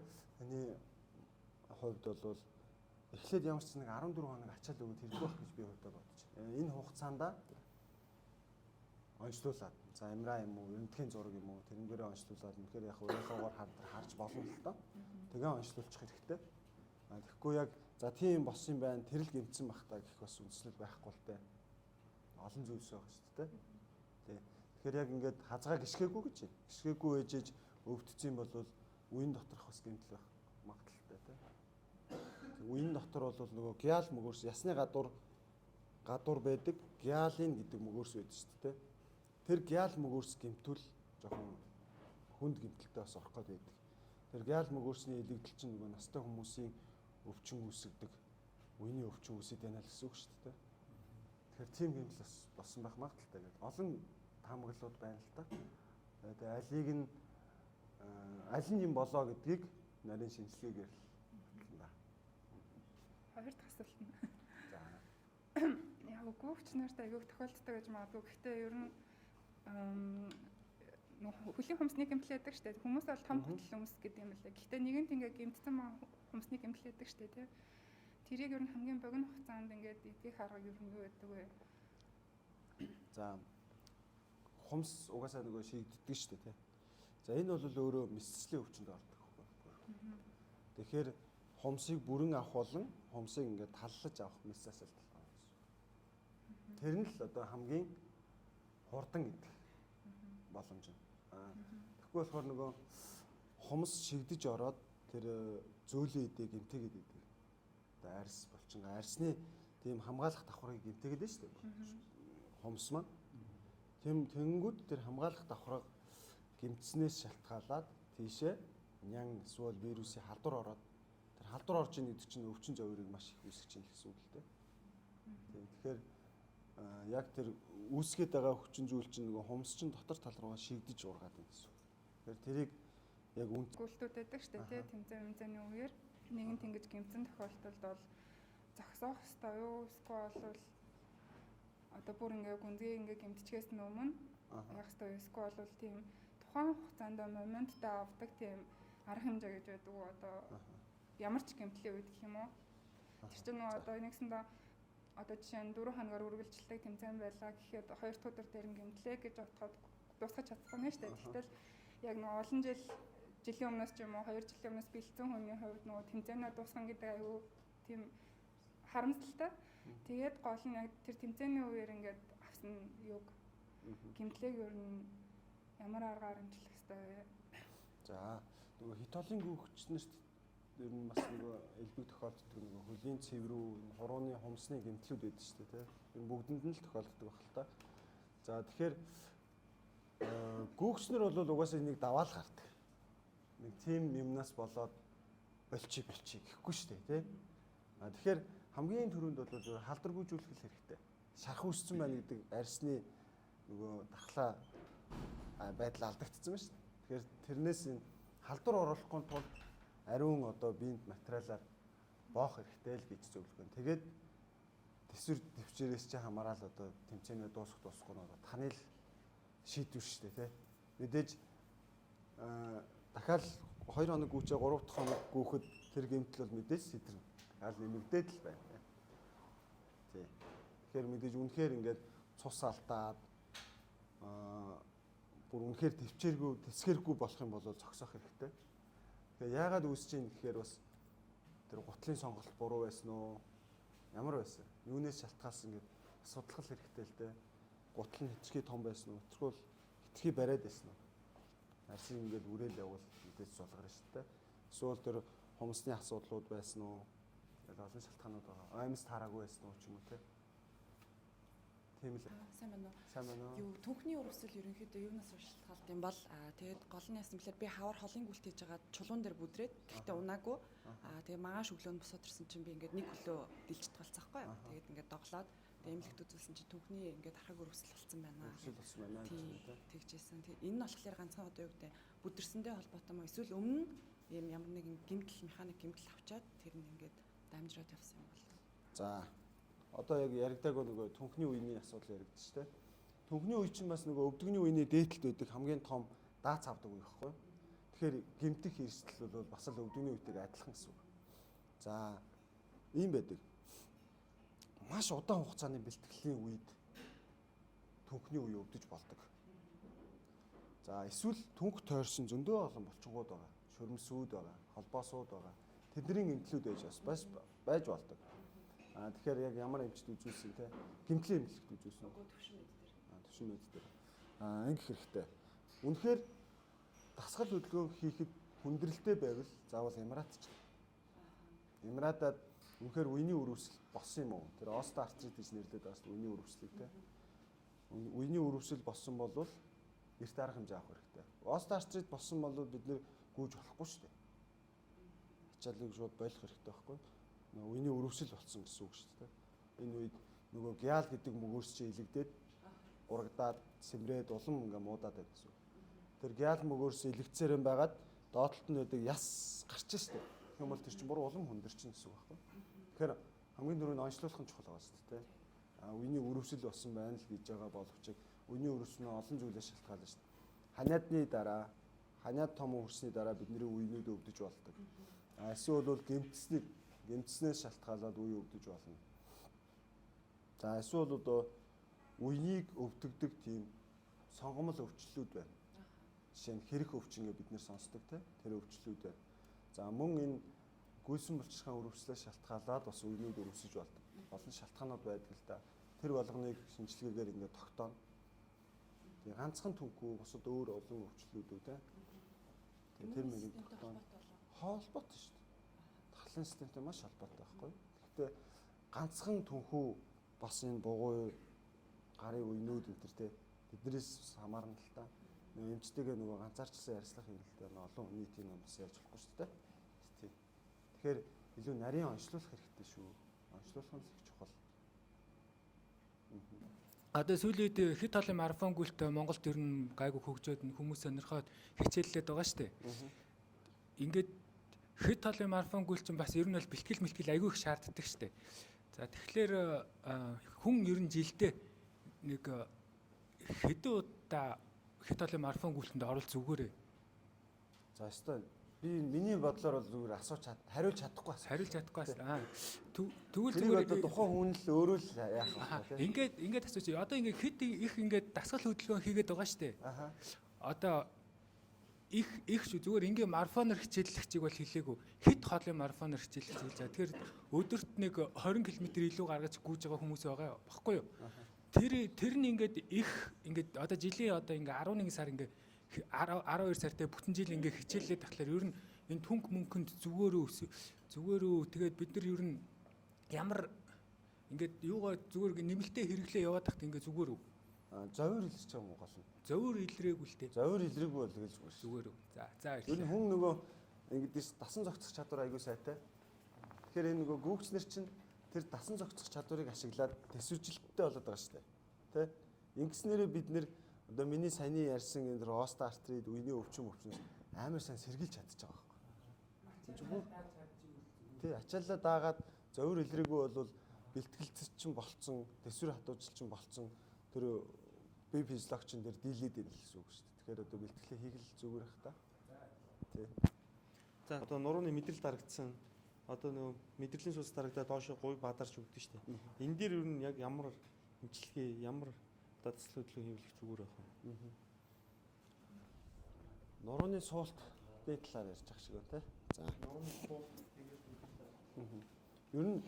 энэ хувьд бол эхлээд ямар ч нэг 14 хоног ачаал өгöd хэрэггүй байх гэж би хувьдаа бодож байна. Энэ хугацаанд онцлуулаад за MRI юм уу, рентген зураг юм уу тэрнээрээ онцлуулаад үнэхээр яг уянхаагаар харж болно л доо. Тэгээ онцлуулчих хэрэгтэй. Тэгэхгүй яг за тийм болсон юм байна, тэрл гэмтсэн бах та гэх бас үндэслэл байхгүй л дээ. Олон зүйлс байгаа шүү дээ. Тий. Тэгэхээр яг ингээд хазгаа гიშгээгүй гэж байна. Гიშгээгүй ээжэж өвдсөн бол үеийн доторх бас гэмтэл байх магадaltaй тий. Үеийн дотор бол нөгөө гиал мөгөөрс ясны гадуур байдаг гиалин гэдэг мөгөөрс байдаг шүү дээ. Тэр гиал мөгөөрс гэмтвэл жоохон хүнд гэмтэлтэй бас орох гээд байдаг. Тэр гиал мөгөөрсний илэгдэл чинь нөгөө настай хүмүүсийн өвчин үүсгдэг, үений өвчин үүсэж байна л гэсэн үг шүү дээ. Тэгэхээр тийм гэмтэл бас болсон байх магадaltaй гэдэг. Олон таамаглалууд байна л та. Тэгээ алийг нь аль нь юм болоо гэдгийг нарийн шинжилгээгээр Хоёр дахь асуулт нь. За. Яг гүүгч нартай аяг тохиолддог гэж магадгүй. Гэхдээ ер нь хөлийн хүмсний гэмтэл яадаг штэ. Хүмүүс бол том хөтөл хүмс гэдэг юм лээ. Гэхдээ нэгэнт ингээ гэмтсэн хүмсний гэмтэл яадаг штэ тий. Тэрийг ер нь хамгийн богино хугацаанд ингээд эдгэх арга ер нь юу байдаг вэ? За. Хумс угаасаа нөгөө шийддэг штэ тий. За энэ бол өөрөө мэсцлийн өвчнөд ордог хөө. Тэгэхээр хумсыг бүрэн авах болон хумсыг ингээд таллаж авах мэсээс л талхаа гэсэн. Тэр нь л одоо хамгийн хурдан гэдэг боломж нь. Тэгэхгүй болохоор нөгөө хумс шигдэж ороод тэр зөөлөн эдээ гэмтээгээд идэг. Одоо арьс булчин арьсны тийм хамгаалах давхрыг гэмтээгээд байна шүү дээ. Хумс маань. Тэнгүүд тэр хамгаалах давхрыг гэмтснээс шалтгаалаад тийшээ нян эсвэл вирусын халдвар ороод тэр халдвар орж ийн гэдэг чинь өвчин зовирыг маш их үүсгэж ийн гэсэн үг л дээ. Тэгэхээр яг тэр үүсгээд байгаа хүчин зүйл чинь нөгөө хумс чинь дотор тал руугаа шигдэж ургаад байна гэсэн үг. Тэгэхээр тэрийг яг гүйлтүүд байдаг шүү дээ тий тэмцээний үеэр нэгэн тэнгиж гэмцэн тохиолдолд бол зогсоох ёстой юу эсвэл бол одоо бүр ингээ гүнзгий ингээ гэмтчихээс өмнө яг ёстой юу эсвэл бол тийм тухайн хугацаанд моменттай авдаг тийм арга хэмжээ гэж байдаг уу одоо ямар ч гэмтлийн үед гэх юм уу тэр чинь нөгөө одоо нэгсэндээ одоо жишээ нь 4 хоногаар үргэлжилдэг тэмцээн байлаа гэхэд 2 дахь өдөр дээр гэмтлээ гэж бодоход дуусгаж чадахгүй нэ шүү дээ. Тэгтэл яг нөгөө олон жилийн өмнөөс ч юм уу 2 жилийн өмнөөс бэлдсэн хүний хувьд нөгөө тэмцээнээ дуусгах гэдэг аюу тийм харамсалтай. Тэгээд гол нь яг тэр тэмцээний үеэр ингээд авсан юг гэмтлээг ер нь ямар аргаар хэмжих хэрэгтэй вэ? За нөгөө хит олон гүйгчнэрт ер нь бас нөгөө элбэг тохиолддог нөгөө хөлийн цэврүү, хурууны хумсны гэмтлүүд байдаг шүү дээ, тийм. Энэ бүгдэнд нь л тохиолддог байх л та. За тэгэхээр гүйгчнэр бол угаасаа энийг даваал гардаг. Нэг тийм юмнаас болоод болчих гэхгүй шүү дээ, тийм. Тэгэхээр хамгийн түрүүнд бол халдваргүйжүүлэх хэрэгтэй. Шарах үүссэн байна гэдэг арьсны нөгөө дархлаа байдал алдагдсан байна шүү дээ. Тэгэхээр тэрнээс энэ халдвар оруулахгүй тулд ариун одоо биенд материалаар боох хэрэгтэй л гэж зөвлөх байна. Тэгээд төсвөр төвчээрээс чи хамаарал одоо тэмцээнээ дуусахгүй нь одоо таны л шийдвэр шүү дээ, тийм. Мэдээж дахиад 2 хоног гүйчээ 3 дахь хоног гүйхэд тэр гэмтэл бол мэдээж сэтрэн аль нэмэгдээд л байна. Тийм. Тэгэхээр мэдээж үнэхээр ингээд цус алдаад бүр үнэхээр төвчээргүй, тэсгэргүй болох юм бол зогсоох хэрэгтэй. Тэгээ яагаад үүсэж ийн гэхээр бас тэр гутлын сонголт буруу байсан уу? Ямар байсан? Юунээс шалтгаалсан гэдэг асуудлах хэрэгтэй л дээ. Гутал нь хэтэрхий том байсан уу? Тэрхүү хэтэрхий бариад байсан уу? Арсын ингээд үрээл явуул мэдээж сулгарна шүү дээ. Эсвэл тэр хумсны асуудлууд байсан уу? Яг олон шалтгаанууд байгаа. Аймс таараагүй байсан уу ч юм уу те? Тийм л. Сайн байна уу? Сайн байна уу? Юу түүхний өрөвсөл ерөнхийдөө юунаас шалтгаалт юм бол тэгээд гол нь яасан бэлээ би хавар холын гүлт хийж байгаа чулуун дээр бүдрээд гэхдээ унаагүй тэгээд магааш өглөө нь босоод ирсэн чинь би ингээд нэг хөлөө дэлжиж талцаахгүй юу. Тэгээд ингээд доглоод тэгээд эмнэлэгт үзүүлсэн чинь түүхний ингээд архаг өрөвсөл болсон байна. Өрөвсөл болсон байна гэж үү? Тэгжсэн. Тэгээд энэ нь болохоор ганцхан одоо юу гэдэг бүдэрсэндээ холбоотой мó эсвэл өмнө ийм ямар нэгэн гэмтэл механик гэмтэл авчаад тэр нь ингээд дамжраад явсан юм бол. За одоо яг яригдаагүй нөгөө түнхний үеийн асуудал яригдчих шүү дээ. Түнхний үе чинь бас нөгөө өвдөгний үеийн дээдлэлт байдаг хамгийн том даац авдаг үе байхгүй. Тэгэхээр гэмтэх эрсдэл бол бас л өвдөгний үетэйг адилхан гэсэн үг. За ийм байдаг. Маш удаан хугацааны бэлтгэлийн үед түнхний үе өвдөж болдог. За эсвэл түнх тойрсон зөндөө олон булчингууд байгаа. Шөрмсүүд байгаа, холбоосууд байгаа. Тэдний гэмтлүүд байж болдог. Тэгэхээр яг ямар эмчд үзүүлсэн те гэмтлийн эмнэлэгт үзүүлсэн. Төвшин мэд дээр. Ингэх хэрэгтэй. Үнэхээр дасгал хөдөлгөөн хийхэд хүндрэлтэй байвал заавал Эмират ч. Эмиратад үнэхээр үений өрөвсөл болсон юм уу? Тэр остеоартрит гэж нэрлэдэг бас үений өрөвслийг те. Үений өрөвсөл болсон бол эрт арга хэмжээ авах хэрэгтэй. Остеоартрит болсон бол бид нэр гүйж болохгүй шүү дээ. Ачааллыг шууд болох хэрэгтэй байхгүй. Үений өрөвсөл болсон гэсэн үг шүү дээ. Энэ үед нөгөө гиал гэдэг мөгөөс чи илэгдээд урагдаад сэмрээд улам ингээ муудаад байдаг гэсэн үг. Тэр гиал мөгөөс илэгцээр юм байгаад доотлолт нь байдаг яс гарч шүү дээ. Тэгэх юм бол тэр чинь буруу улам хүндэрчин гэсэн үг байхгүй. Тэгэхээр хамгийн түрүүнд онцлуулах нь чухал байгаа шүү дээ. Үений өрөвсөл болсон байна л гэж байгаа боловч үений өрөвсөл нь олон зүйлээс шалтгаална шүү дээ. Ханиадны дараа ханиад том хүрсний дараа бидний үеинүүд өвдөж болдог. Эсвэл бол гэмтснээс шалтгаалаад үе өвдөж болно. За эсвэл одоо үеийг өвдөгдөг тийм сонгомл өвчлүүд байна. Жишээ нь хэрэг өвчин гэж бид нэр сонсдог те тэр өвчлүүд байна. За мөн энэ гүйсэн булчирхайн өрөвслөөс шалтгаалаад бас үеинүүд өрөвсөж болдог. Олон шалтгаанууд байдаг л да. Тэр болгоныг шинжилгээгээр ингээд тогтооно. Тэгээ ганцхан түнхүү бусад өөр олон өвчлүүдүүд те. Тэр мэрийг тогтооно. Холбоотой шүү дээ. Дахлын системтэй маш холбоотой байхгүй. Гэхдээ ганцхан түнхүү бас энэ бугуй гарын үеинүүд энтертэй биднээс хамаарна л та. Нөгөө эмчтэйгээ нөгөө ганцаарчлан ярьслах юм л та олон нийтийн юм бас ярьж болохгүй шүү дээ. Тийм. Тэгэхээр илүү нарийн онцлуулах хэрэгтэй шүү. Онцлуулах нь их чухал. Одоо сүүлийн үед хит олон марафон гүйлт Монголд ер нь гайгүй хөгжөөд хүмүүс сонирхоод хичээллээд байгаа шүү дээ. ингээд хэд талын марафонгүйл чинь бас ер нь бол бэлтгэл айгүй их шаарддаг штэ. За тэгэхээр хүн ер нь жилдээ нэг хэдэн удаа хэд талын марафонгүйлтэнд оролцох зүгээрээ. За өстой миний бодлоор бол зүгээр хариулж чадахгүй бас. Хариулж чадахгүй бас. Тэгвэл зүгээр одоо тухайн хүн л өөрөө л яах вэ? Ингээд асууж. Одоо ингээд хэд их ингээд дасгал хөдөлгөөн хийгээд байгаа штэ. Одоо их шүү зүгээр ингээ марафоноор хичээллэгчийг бол хэлээгүй. Хэд хоолын марафоноор хичээллэгч хэлж байгаа. Тэгэхээр өдөрт нэг 20 км илүү гаргаж гүйж байгаа хүмүүс байгаа баггүй юу? Тэр нь ингээд одоо жилийн одоо ингээ 11 сар ингээ 12 сартай бүтэн жил ингээ хичээллээд тахлаар ер нь энэ түнх мөнхөнд зүгээрөө тэгээд бид нар ер нь ямар ингээд юугаа зүгээр нэмэлтээ хэрэглээ яваад тахт ингээ зүгээрөө зовир илэрч байгаа юм уу гол нь? Зовир илрээгүй л дээ. Зовир илрээгүй бол тэгэл зүгээр. За ер нь хүн нөгөө ингэдэж дасан зохицох чадвар аягүй сайтай. Тэгэхээр энэ нөгөө гүүгчнэр чинь тэр дасан зохицох чадварыг ашиглаад төсвөржилттэй болоод байгаа шүү дээ. Тэ? Ингэснээрээ бид нэр одоо миний саяны ярьсан энэ остеоартрит, үений өвчин амар сайн сэргийлж чадчих байгаа байхгүй. Тэ ачааллаа даагаад зовир илрээгүй бол бэлтгэлцэл чинь болцсон, төсвөр хатуужил чинь болцсон. Тэр бие физиологчин дээр дийлээд ирэл гэсэн үг шүү дээ. Тэгэхээр одоо бэлтгэлээ хийх л зүгээр ах та. Тий. За одоо нурууны мэдрэл дарагдсан. Одоо нөгөө мэдрэлийн сүнс дарагдаад доошо гуй бадарч өгдөн шүү дээ. Энэ дээр ер нь яг ямар эмчилгээ, ямар одоо дасгал хөдөлгөөн хийвлэх зүгээр байх вэ? Нурууны суултны талаар ярьж ах шиг байна те. За. Нурууны суулт ер нь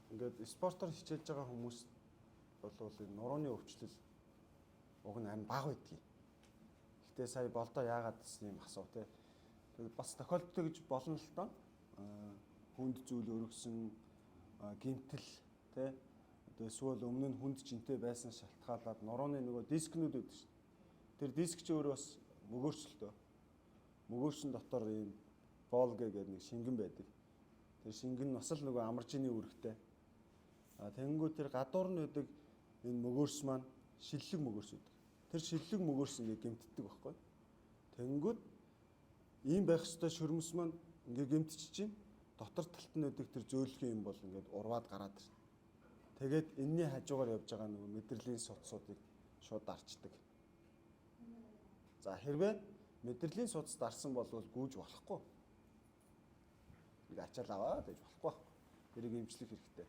ингээд спортоор хичээж байгаа хүмүүс бол энэ нурууны өвчлөл уг нь амар бага байдгийг. Гэтэ сая болдоо яагаад гэсэн юм асуу те. Бас тохиолддог гэж болно л доо. Хүнд зүйл өргөсөн гэмтэл те. Одоо эсвэл өмнө нь хүнд жинтэй байсан шалтгаалаад нурууны нөгөө дискнүүд үүдэж шүү. Тэр диск чи өөрөө бас мөгөөрчлөлтөө. Мөгөөршин дотор ийм болгэ гэдэг нэг шингэн байдаг. Тэр шингэн нь бас л нөгөө амаржины үүрэгтэй. Тэнгүү тэр гадуур нь байдаг энэ мөгөөрс маань шиллэг мөгөөрс үүдэг. Тэр шиллэг мөгөөрс ингээ гэмтдэг байхгүй. Тэнгүүд ийм байх ёстой шөрмөс маань ингээ гэмтчих чинь дотор талд нь байдаг тэр зөөлхөн юм бол ингээд урваад гараад ирнэ. Тэгээд энэний хажуугаар явж байгаа нөгөө мэдрэлийн судсуудыг шууд дарчдаг. За хэрвээ мэдрэлийн судас дарсан бол гүйж болохгүй. Нэг ачаал аваад гэж болохгүй. Тэрийг эмчлэх хэрэгтэй.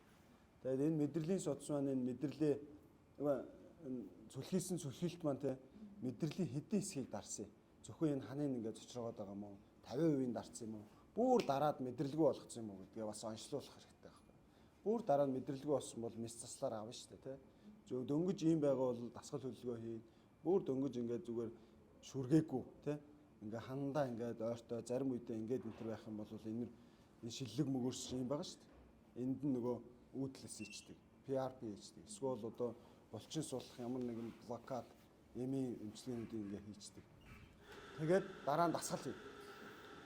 Тэгээд энэ мэдрэлийн судас маань энэ мэдрэлийн сүлхийсэн сүлхийлт маань те мэдрэлийн хэдэн хэсгийг дарсан. Зөвхөн энэ ханыг ингээд зочроод байгаа юм уу? 50% дарсан юм уу? Бүр дараад мэдрэлгүй болгоцсон юм уу гэдгээ бас онцлуулах хэрэгтэй байхгүй. Бүр дараад мэдрэлгүй болсон бол мис заслаар авна шүү дээ, тэ. Зөв дөнгөж ийм байгаа бол дасгал хөдөлгөөн хийн. Бүр дөнгөж ингээд зүгээр шүргээгүй, тэ. Ингээ хандаа ингээд ойртой зарим үедээ ингээд энэ төр байх юм бол энэ шиллэг мөгөөрс юм байгаа шүү дээ. Энд нь нөгөө үүдлээс ичдэг. PRP ичдэг. Эсвэл одоо булчин суулгах ямар нэгэн блокад эми эмчилгээнүүдийг ингээ хийчдэг. Тэгээд дараа нь дасгал хий.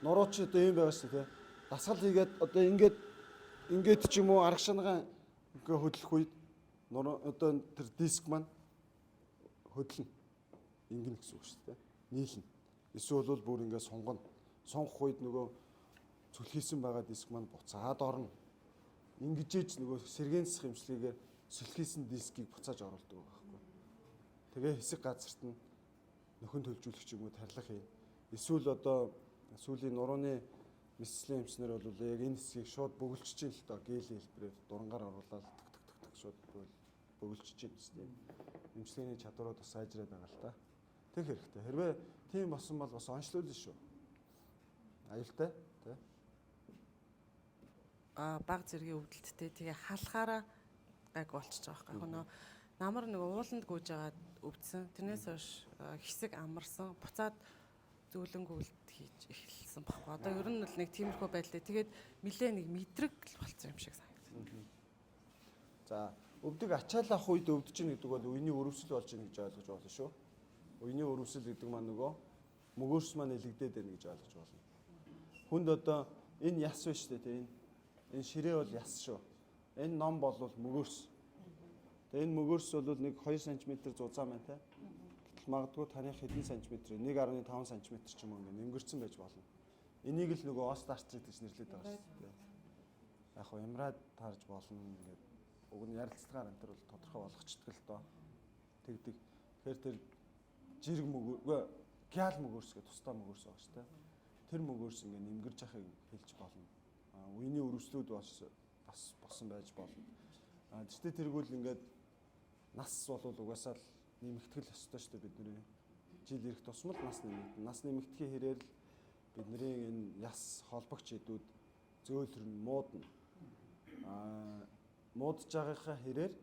Нуруу ч одоо юм байгаа шүү дээ. Дасгал хийгээд одоо ингээд ч юм уу арга шангаа ингээ хөдлөх үед нуруу одоо тэр диск маань хөдлөн ингэнэ гэсэн үг шүү дээ. Нийлнэ. Эсвэл бол бүр ингээ сунгана. Сунгах үед нөгөө цүлхийсэн байгаа диск маань буцаад орно. Ингэжээж нөгөө сэргээнсэх эмчилгээгээр сүлхийсэн дискийг буцааж оруулдаг байхгүй. Тэгээ хэсэг газарт нь нөхөн төлжүүлэх юм уу тарлах юм. Эсвэл одоо сүүлийн нурууны мэслийн эмчнэр бол яг энэ хэсгийг шууд бөглөж чинь л доо гэл хэлбэрээр дурангаар оруулаад тк шууд бөглөж чинь тийм. Эмчилгээний чадварууд бас сайжраад байгаа л та. Тэг хэрэгтэй. Хэрвээ тийм болсон бол бас онцлуулна шүү. Аюултай тий. Баг зэргийн өвдөлттэй тэгээ халахаараа гайг болчихж байгаа байхгүй нөө намар нэг ууланд гүйж агаад өвдсөн. Тэрнээс хойш хэсэг амарсан, буцаад зөөлөнгө өвдөлт хийж эхэлсэн баггүй. Одоо ер нь л нэг тиймэрхүү байдлаа. Тэгээд нилээ нэг мэдрэг л болцсон юм шиг санагдав. За, өвдөг ачаал авах үед өвдөж ийн гэдэг бол үений өрөвсөл болж ийн гэж ойлгож болно шүү. Үений өрөвсөл гэдэг маань нөгөө мөгөөрс маань илэгдээд байна гэж ойлгож болно. Хүнд одоо энэ яс байна шүү дээ, энэ ширээ бол яс шүү. Энэ ном бол мөгөөрс. Тэгээ энэ мөгөөрс бол нэг 2 см зузаан байна те. Гэтэл магадгүй таних хэдэн сантиметр 1.5 см ч юм уу ингэ өнгөрцөн байж болно. Энийг л нөгөө остеоартрит гэж нэрлэдэг байгаа шүү дээ. Яг хоо ямраад таарж болно ингээд уг нь ярилцлагаар энэ төр бол тодорхой болгочдөг л доо. Тэгдэг. Тэгэхээр тэр жирэг мөгөө гял мөгөөс гэх тусдаа мөгөөс байгаа шүү дээ. Тэр мөгөөс ингээд нэмгэрж яхахыг хэлж болно. Үений өрөвслүүд бас босон байж болно. Тэгтээ тэргүүл ингээд нас бол угаасаа л нэмэгдэх ёстой шүү дээ бидний. Жил ирэх тусмал нас нэмэгдэнэ. Нас нэмэгдэхин хэрээр л бидний энэ яс холбогч хэдүүд зөөлрөн муудна. Муудж байгаагаа хэрээр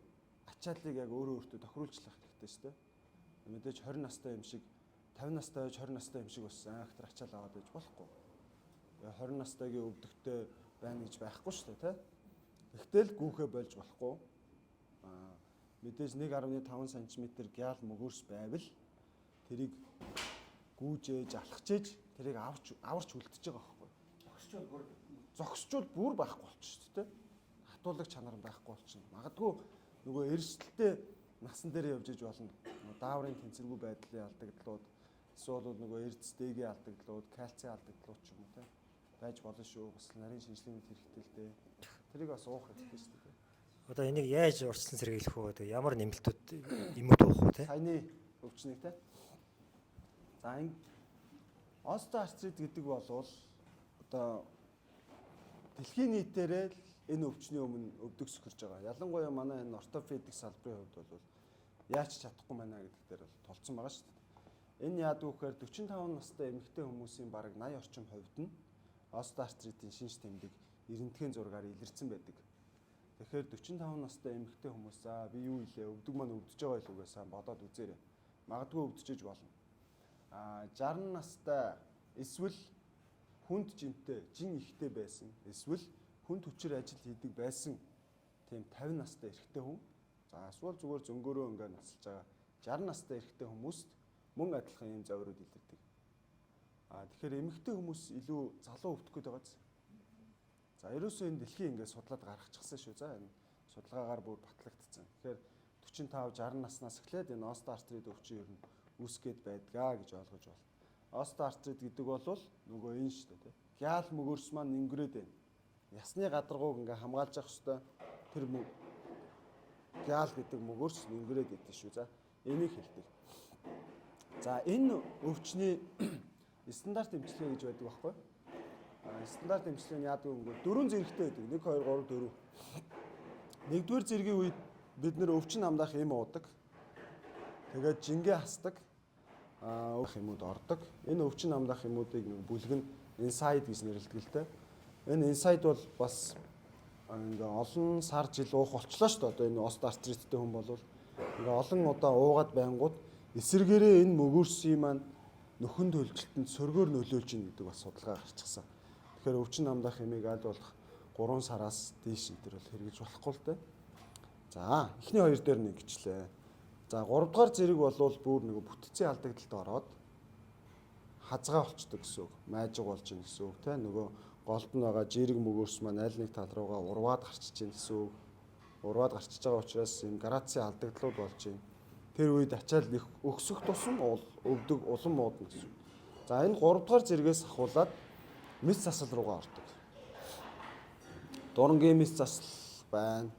ачааллыг яг өөрөө өөртөө тохируулчлах хэрэгтэй шүү дээ. Мэдээж 20 настай юм шиг 50 настай байж 20 настай юм шиг бас анхтар ачаал аваад байж болохгүй. 20 настайгийн өвдөгтэй байна гэж байхгүй шүү дээ, тэ. Тэгтэл гүүхээ болж болохгүй. Мэдээж 1.5 см гял мөгөөс байвал тэрийг гүүжээж, алхажээж тэрийг аварч үлдчихэж байгаа байхгүй. Зогсчвол бүр байхгүй болчих шүү дээ. Хатуулагч чанар байхгүй болчихно. Магадгүй нөгөө эрсдэлтэй насан дээр явж иж болно. Дааврын тэнцвэргүй байдлын алдагдлууд, эсвэл нөгөө эрдэс дэгийн алдагдлууд, кальцийн алдагдлууд ч юм уу те байж болно шүү. Бас нарийн шинжилгээний хэрэгтэй л дээ. Тэрийг бас уух хэрэгтэй шүү дээ. Одоо энийг яаж урьдчилан сэргийлэх вэ? Одоо ямар нэмэлтүүд юмуд уух вэ те? Саяны өвчнийг те. За энэ остеоартрит гэдэг бол одоо дэлхийн нийтээрээ энэ өвчний өмнө өвдөг сөхөрж байгаа. Ялангуяа манай энэ ортопедик салбарын хувьд бол яаж чадахгүй байна гэдэг дээр бол тулцсан байгаа шүү дээ. Энэ яадаг вэхээр 45 настай эмэгтэй хүмүүсийн бараг 80 орчим хувьд нь остеоартритын шинж тэмдэг эрентгийн зургаар илэрсэн байдаг. Тэгэхээр 45 настай эмэгтэй хүмүүс би юу илээ өвдөг маань өвдөж байгаа илүү гэж сайн бодоод үзээрэй. Магадгүй өвдөж болно. 60 настай эсвэл хүнд жимтэй, жин ихтэй байсан, эсвэл хүнд хүчээр ажил хийдэг байсан тийм 50 настай эрэгтэй хүн. За эсвэл зүгээр зөнгөөрөө ингээд насалж байгаа 60 настай эрэгтэй хүмүүст мөн адилхан ийм завирууд илэрдэг. Тэгэхээр эмэгтэй хүмүүс илүү залуу өвдөх гээд байгаа. За ерөөсөө энэ дэлхийн ингээд судлаад гаргачихсан шүү. За энэ судалгаагаар бүр батлагдсан. Тэгэхээр 45 60 наснаас эхлээд энэ остеоартрит өвчин ер нь үүсгээд байдгаа гэж ойлгож байна. Остеоартрит гэдэг бол нөгөө энэ шүү дээ. Гял мөгөөс маань нингрээд байна. Ясны гадаргууг ингээ хамгаалж явах хэвээр тэр гял гэдэг мөгөөс нингрээд идэв шүү. За энийг хэлдэг. За энэ өвчний стандарт эмчилгээ гэж байдаг байхгүй? Стандарт эмчилгээ нь яадаг вэ? 4 зэрэгтэй байдаг. 1 2 3 4. Нэгдүгээр зэргийн үед бид нэр өвчин хамдаах юм уудаг. Тэгээд жингээ хасдаг. Өөх юмуд ордог. Энэ өвчин хамдаах юмуудыг нэг бүлэг нь инсайд гэж нэрлэдэг л дээ. Энэ инсайд бол бас ингээ олон сар жил уух болчлоо шүү дээ. Одоо энэ остеоартриттэй хүн бол ингээ олон удаа уугаад байнгут эсэргээрээ энэ мөгөөрсийн маань нөхөн төлжилтөнд сөргөөр нөлөөлж ийн гэдэг бас судалгаа гарчихсан. Тэгэхээр өвчин хамдаах юмыг аль болох 3 сараас дээш энэ төр бол хэрэгж болохгүй л дээ. За эхний хоёр дээр нэг гिचлээ. За 3 дугаар зэрэг бол бүр нэг бүтцийн алдагдлалд ороод хазгаа болчдөг гэсэн үг. Майжиг болж ийн гэсэн үг те. Нөгөө голд нь байгаа жирэг мөгөөрс маань аль нэг тал руугаа урваад гарчиж ийн гэсэн үг. Урваад гарчиж байгаа учраас энэ грацийн алдагдлууд болж ийн. Тэр үед ачаал их өксөх тусам өвдөг улам муудна гэсэн. За энэ 3 дугаар зэрэгээс ахуулаад мэс засал руугаа ордог. Дурангийн мэс засал байна.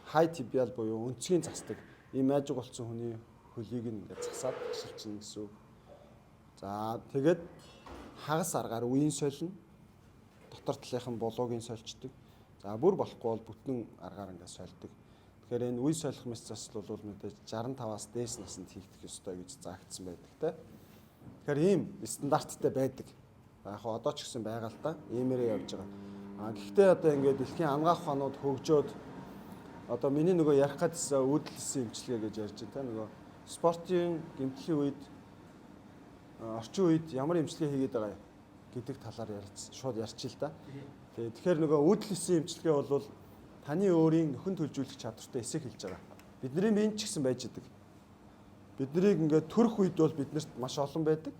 Хай тибиал буюу өнцгийн засдаг. Ийм майжиг болсон хүний хөлийг ингээд засаад гიშилчихнэ гэсэн үг. За тэгээд хагас аргаар үеийн солино. Дотор талынхан булуугийн сольчдөг. За бүр болохгүй бол бүтэн аргаар ингээд сольдог. Тэгэхээр энэ үе солих мэс засал бол мэдээж 65-аас дээш наснд хийгдэх ёстой гэж заагдсан байдаг те. Тэгэхээр ийм стандарттай байдаг. Яг одоо ч гэсэн байгаа л та. Иймэрээ явж байгаа. Гэхдээ одоо ингээд дэлхийн ангаах ухаанууд хөгжөөд одоо миний нөгөө ярих гэдсэн үүдэлсэн эмчилгээ гэж ярьж байна те. Нөгөө спортын гэмтлийн үед орчин үед ямар эмчилгээ хийгээд байгаа гэдэг талаар шууд ярьчих л да. Тэгэхээр нөгөө үүдэлсэн эмчилгээ бол таны өөрийн нөхөн төлжүүлэх чадвартай эсэх хэлж байгаа. Бидний минь ч гэсэн байж идэг. Биднийг ингээд төрөх үед бол биднэрт маш олон байдаг.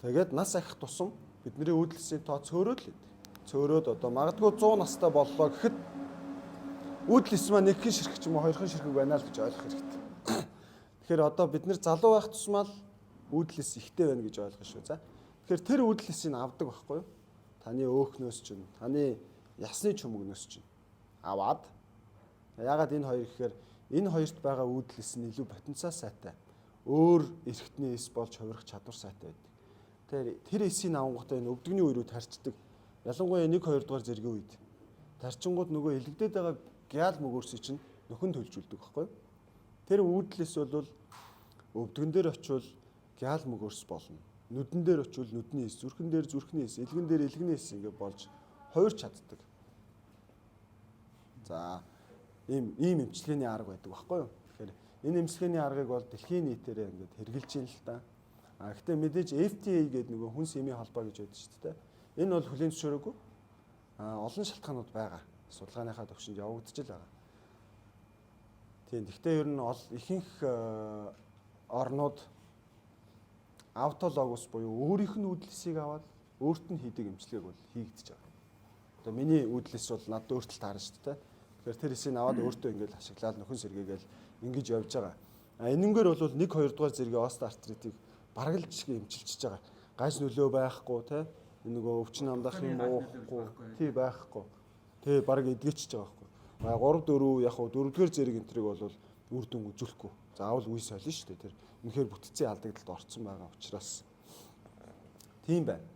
Тэгээд нас ахих тусам бидний үүдэлсийн тоо цөөрөөд л идэг. Цөөрөөд одоо магадгүй 100 настай боллоо гэхэд үүдэлс маань нэг хэн ширхэг ч юм уу хоёр хэн ширхэг байна л гэж ойлгох хэрэгтэй. Тэгэхээр одоо бид нэр залуу байх тусмаа л үүдэлс ихтэй байна гэж ойлгох шүү. За Тэгэхээр тэр үүдэлсийг авдаг байхгүй юу? Таны өөхнөөс чинь, таны ясны чүмгнөөс чинь аваад ягаад энэ хоёр гэхээр энэ хоёрт байгаа үүдэлс нь илүү потенциал сайтай. Өөр эрхтний эс болж хувирах чадвар сайтай байдаг. Тэгэхээр тэр эсийг авангуудаа энэ өвдөгний үе рүү тарчдаг. Ялангуяа 1 2 дугаар зэргийн үед тарчингууд нөгөө илэгдээд байгаа гял мөгөөрсөй чинь нөхөн төлжүүлдэг байхгүй юу? Тэр үүдлээс бол өвдгөн дээр очивол гял мөгөөрс болно. Нүдэн дээр очивол нүдний эс, зүрхэн дээр зүрхний эс, илгэн дээр илгэний эс ингэ болж хувирч чаддаг. За ийм эмчилгээний арга байдаг байхгүй юу? Тэгэхээр энэ эмчилгээний аргыг бол дэлхийн нийтээрээ ингээд хэрэгжилж байна л та. Гэхдээ мэдээж FDA гэдэг нөгөө хүнс эмийн холбоо гэж байдаг шүү дээ. Энэ бол хүлээн зөвшөөрөөгүй. Олон шалтгаанууд байгаа. Судалгааныхаа төвшөнд явагдаж байгаа. Тийм. Гэхдээ ер нь ихэнх орнууд автологус буюу өөрийнх нь үүдэлсийг аваад өөрт нь хийдэг эмчилгээг бол хийгдэж байгаа. Одоо миний үүдэлс бол надад өөртөө таарна шүү дээ. Тэгэхээр тэр эсийг аваад өөртөө ингээд ашиглаад нөхөн сэргээгээл ингэж явж байгаа. Энэнгээр бол 1 2 дугаар зэргийн остеоартритыг бараг л жишг эмчилчихэж байгаа. Гаж нөлөө байхгүй те нөгөө өвчин амдах юм уухгүй тий байхгүй. Тэ бараг эдгэчихэж байгаа байхгүй. 3 4 яг хуу 4-р зэрэг энтриг бол үр дүн үзүүлэхгүй. Заавал үе солино шүү дээ. Тэр үнэхээр бүтцийн алдагдлалд орцсон байгаа учраас тийм байна.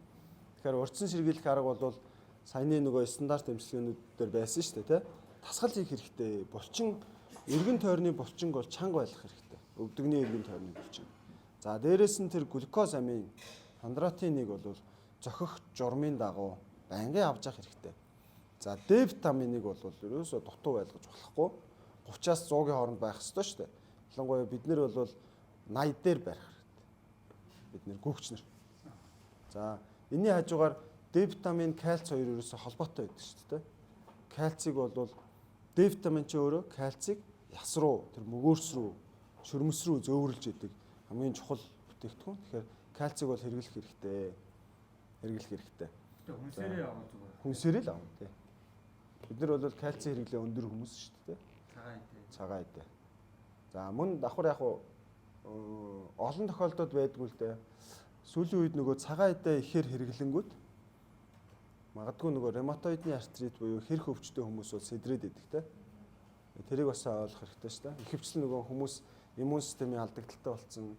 Тэгэхээр урьдчилан сэргийлэх арга бол саяны нөгөө стандарт эмчилгээнүүд дээр байсан шүү дээ, тэ. Тасгал хийх хэрэгтэй. Булчин эргэн тойрны булчинг бол чанга байх хэрэгтэй. Өвдөгний эргэн тойрны булчин. За дээрэс нь тэр глюкоз амин хондротиныг бол зохих журмын дагуу байнгын авч явах хэрэгтэй. За Д витаминыг бол ерөөсөө дутуу байлгаж болохгүй. 30-аас 100-ийн хооронд байх ёстой шүү дээ. Ялангуяа бид нэр бол 80 дээр барих хэрэгтэй. Бид нэр гүгчнэр. За энэний хажуугаар Д витамин, кальц хоёр ерөөсөө холбоотой байдаг шүү дээ. Кальцийг бол Д витамин ч өөрөө кальцийг яс руу, тэр мөгөөрс рүү, шөрмөс рүү зөөвөрлж идэг хамгийн чухал бүтээгдэхүүн. Тэгэхээр кальцийг бол хэрэглэх хэрэгтэй. Хэрэглэх хэрэгтэй. Хүнсээрээ авах зүгээр. Хүнсээрээ л авах тий. Бид нар бол кальцийн хэрэглээ өндөр хүмүүс шүү дээ. Цагаан идэ. За мөн давхар яг олон тохиолдолд байдгүй л дээ. Сүүлийн үед нөгөө цагаан идэ ихээр хэрэглэнгүүд магадгүй нөгөө ревматоидны артрит буюу хэрх өвчтөй хүмүүс бол сэдрээд идэг те. Тэрийг бас ойлгох хэрэгтэй шүү дээ. Ихэвчлэн нөгөө хүмүүс иммун системийн алдагдaltaй болсон,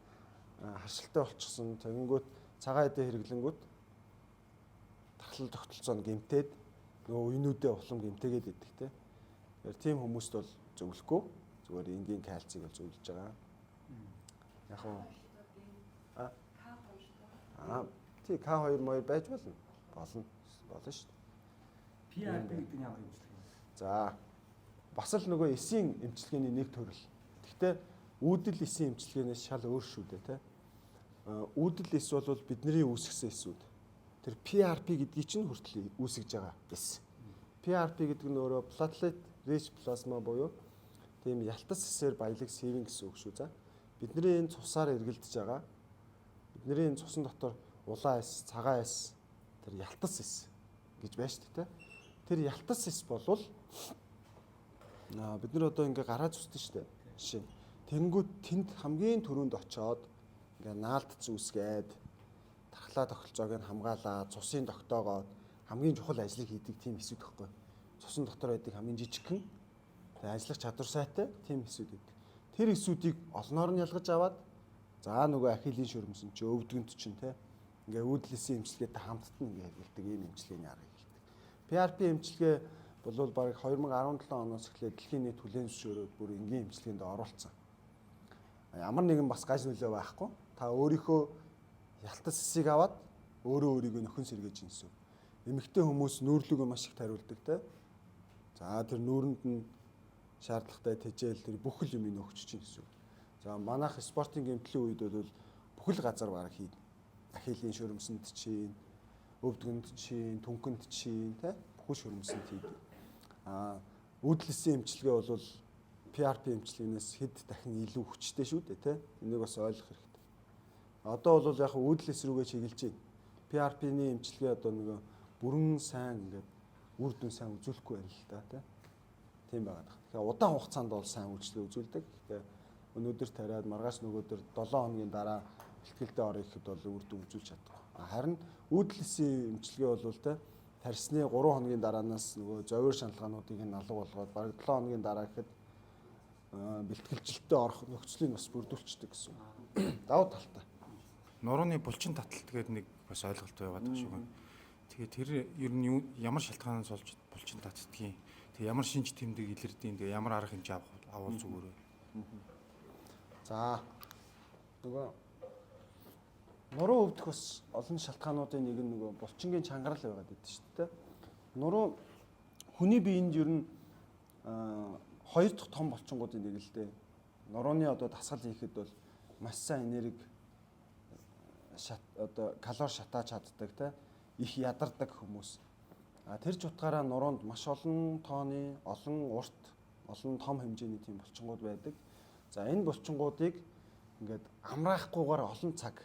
харшилтай болчихсон. Тэгэнгүүт цагаан идэ хэрэглэнгүүд тархлал тогтолцоо нь гэмтээд нөгөө уйнуудаа улам гэмтээгээд идэг те. Тэгэхээр тийм хүмүүст бол зөвлөхгүй. Зүгээр энгийн кальцийг бол зөвлөж байгаа. Яг уу тий К2 моёр байж болно. Болно шүү дээ. PRP гэдэг нь ямар эмчилгээ вэ? За бас л нөгөө эсийн эмчилгээний нэг төрөл. Гэхдээ үүдэл эсийн эмчилгээнээс шал өөр шүү дээ те. Үүдэл эс бол бидний үүсгэсэн эсүүд. Тэр PRP гэдгийг чинь хүртэл үүсгэж байгаа эс. PRP гэдэг нь өөрөө platelet rich plasma буюу тийм ялтас эсээр баялаг сэвэн гэсэн үг шүү за. Бидний энэ цусаар эргэлдэж байгаа. Бидний энэ цусан дотор улаан эс, цагаан эс, тэр ялтас эс гэж байна шүү дээ. Тэр ялтас эс болвол бид нар одоо ингээ гараа зүсдэн шүү дээ. Жишээ. Тэнгүүд тэнд хамгийн түрүүнд очоод ингээ наалт зүсгээд тархлаа тогтолцоог нь хамгаалаад, цусын тогтоогоод хамгийн чухал ажлыг хийдэг тийм эсүүд гэхгүй. Цусан дотор байдаг хамгийн жижигхэн тэгээ ажиллах чадвар сайтай тийм эсүүд байдаг. Тэр эсүүдийг олноор нь ялгаж аваад за нөгөө ахилийн шөрмсөн ч өвдгөнт чинь те ингээ үүдлэсийн эмчилгээтэй хамтд нь ингээ хэрэглэдэг ийм эмчилгээний арга хэлдэг. PRP эмчилгээ бол бараг 2017 оноос эхлээд дэлхийн нийт хүлээн зөвшөөрөөд бүр энгийн эмчилгээнд оруулсан. Ямар нэгэн бас гаж нөлөө байхгүй. Та өөрийнхөө ялтас эсийг аваад өөрөө өөрийгөө нөхөн сэргээж инсв. Эмэгтэй хүмүүс нүүрлүгөө маш их тариулдаг те. За тэр нүүрэнд нь шаардлагатай тэжээл тэр бүхэл юм нөхч чинь гэсэн. За манайх спортын гэмтлийн үед бол бүхэл газар бараг хийн. Ахилийн шөрмсөнд чинь, өвдгөнд чинь, түнхэнд чинь те бүхэл шөрмсөнд хийдэг. Үүдлэсийн эмчилгээ бол PRP эмчилгээнээс хэд дахин илүү хүчтэй шүү дээ те. Энийг бас ойлгох хэрэгтэй. Одоо бол яг үүдлэс рүүгээ чиглэж байна. PRP-ний эмчилгээ одоо нөгөө бүрэн сайн ингээд үр дүн сайн үзүүлэхгүй байна л да те. Тийм байгаа. Тэгэхээр удаан хугацаанд бол сайн үйлчлэг үзүүлдэг. Тэгэхээр өнөөдөр тариад маргааш нөгөөдөр 7 хоногийн дараа бэлтгэлдээ орох ихэд бол үр дүн үзүүлж чаддаг. Харин үүдлэсийн эмчилгээ бол те тарсны 3 хоногийн дараанаас нөгөө зовир шалгаануудыг нь алга болгоод бараг 7 хоногийн дараа гэхэд бэлтгэлжилттэй орох нөхцөлийг бас бүрдүүлчихдэг гэсэн. Давуу талтай. Нурууны булчин таталт гэдэг нэг бас ойлголт байгаад байгаа шүү. Тэгээд тэр ер нь ямар шалтгаанаас болж булчин татдгийг, тэг ямар шинж тэмдэг илэрдیں۔ Тэг ямар арга хэмжээ авах зүгээр вэ? За нөгөө нуруу өвдөх бас олон шалтгаануудын нэг нь нөгөө булчингийн чангарал байгаад байдаг шүү дээ. Нуруу хүний биеинд ер нь 2 дахь том булчингуудын нэг л дээ. Нурууны одоо дасгал хийхэд бол маш сайн энерги калори шатааж чаддаг те их ядардаг хүмүүс. Тэр ч утгаараа нуруунд маш олон тооны, олон урт, олон том хэмжээний тийм булчингууд байдаг. За энэ булчингуудыг ингээд амраахгүйгээр олон цаг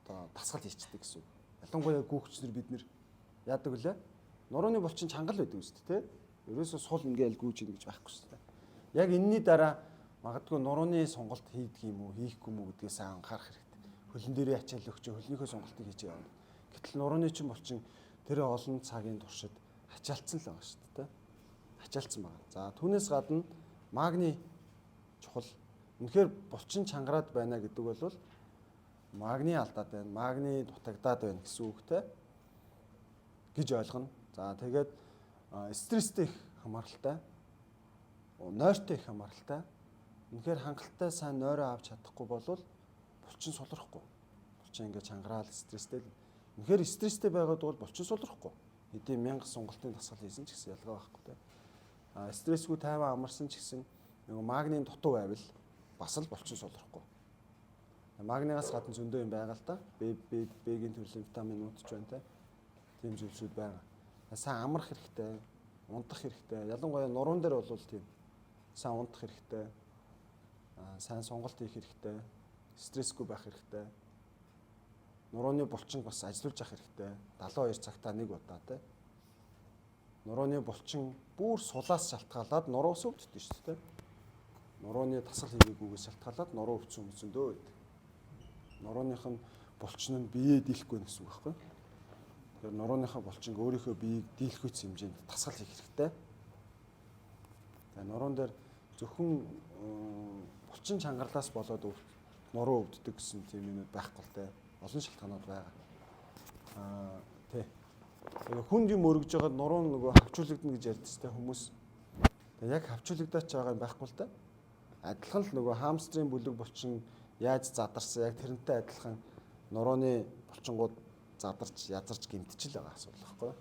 одоо дасгал хийчдэг гэсэн үг. Ялангуяа гүүгчнэр бид нэр яадаг вүлээ? Нурууны булчин чангал байдаг үст те. Ерөөсөө сул ингээл гүүж ийн гэж байхгүй шүү дээ. Яг энэний дараа магадгүй нурууны сонголт хийдэг юм уу, хийхгүй юм уу гэдгээс анхаарах хэрэгтэй. Хөлн дээрээ ачаал өгч хөлнийхөө сонголтыг хийж явна. Гэтэл нурууны чин булчин тэр олон цагийн туршид ачаалцсан л байгаа шүү дээ. Ачаалцсан байгаа. За түүнээс гадна магний чухал. Үнэхээр булчин чангараад байна гэдэг бол магний алдаад байна, магний дутагдаад байна гэсэн үгтэй гэж ойлгоно. За тэгээд стресстэй их хамааралтай, нойртой их хамааралтай. Үнэхээр хангалттай сайн нойроо авч чадахгүй бол булчин сулрахгүй. Булчин ингээд чангараал стресстэй. Үнэхээр стресстэй байгаад бол булчин сулрахгүй. Хэдийн 1000 сонголтын дасгал хийсэн ч гэсэн ялгаа байхгүй те. Стрессгүй тайван амарсан ч гэсэн нөгөө магнийн дутуу байвал бас л булчин сулрахгүй. Магниас гадна зөндөө юм байгаа л та. Б-гийн төрлийн витаминууд ч байна те. Тийм зүйлсүүд байгаа. Сайн амрах хэрэгтэй, унтах хэрэгтэй. Ялангуяа нуруунд дээр бол тийм сайн унтах хэрэгтэй. Сайн сонголт хийх хэрэгтэй. Стрессгүй байх хэрэгтэй. Нурууны булчин бас ажиллаж явах хэрэгтэй. 72 цагтаа нэг удаа те. Нурууны булчин бүр сулаас шалтгаалаад нуруус өвддөг шүү дээ. Нурууны тасгал хийгээгүйгээс шалтгаалаад нуруу өвдсөн хүмүүс зөндөө байдаг. Нурууных нь булчин нь биеэ дийлэхгүй гэсэн үг байхгүй. Тэгэхээр нурууныхаа булчин өөрийнхөө биеийг дийлэхүйц хэмжээнд тасгал хийх хэрэгтэй. Тэгээ нуруун дээр зөвхөн булчин чангарлаас болоод нуруу өвддөг гэсэн тийм юм байхгүй л те. Олон шалтгаанууд байгаа. Тий. Хүнд юм өргөж байгаа нуруу нөгөө хавчуулагдана гэж ярьдс те хүмүүс. Тэгээ яг хавчуулагдаач байгаа юм байхгүй л те. Адилхан л нөгөө хамстрын бүлэг булчин яаж задарсан яг тэрнтэй адилхан нурууны булчингууд задарч язарч гэмтчихэл байгаа асуудал байхгүй.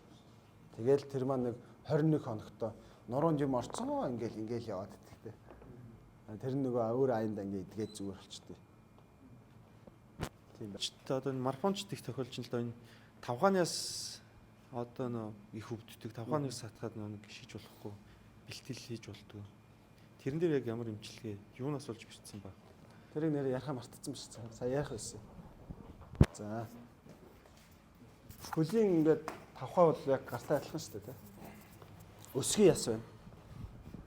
Тэгэл тэр маань нэг 21 хоногтой нуруунд юм орцсон ингээл яваад идэх те. Тэр нөгөө өөр аянд ингээ идгээд зүгээр болчтой. Тийм байна. Одоо энэ марафончд их тохиолдсон л доо энэ тавхаанаас одоо нөө их өвддөг тавхааныг сатгаад нэг шиж болохгүй бэлтгэл хийж болдгоо. Тэрэн дээр яг ямар эмчилгээ юунаас болж бэрцсэн ба? Тэрийг нэр ярих мартцсан биш үү? Сая ярих байсан. За. Хөлийн ингээд тавхаа бол яг гартаа адилхан шүү дээ, тэ. Өсгий яс байна.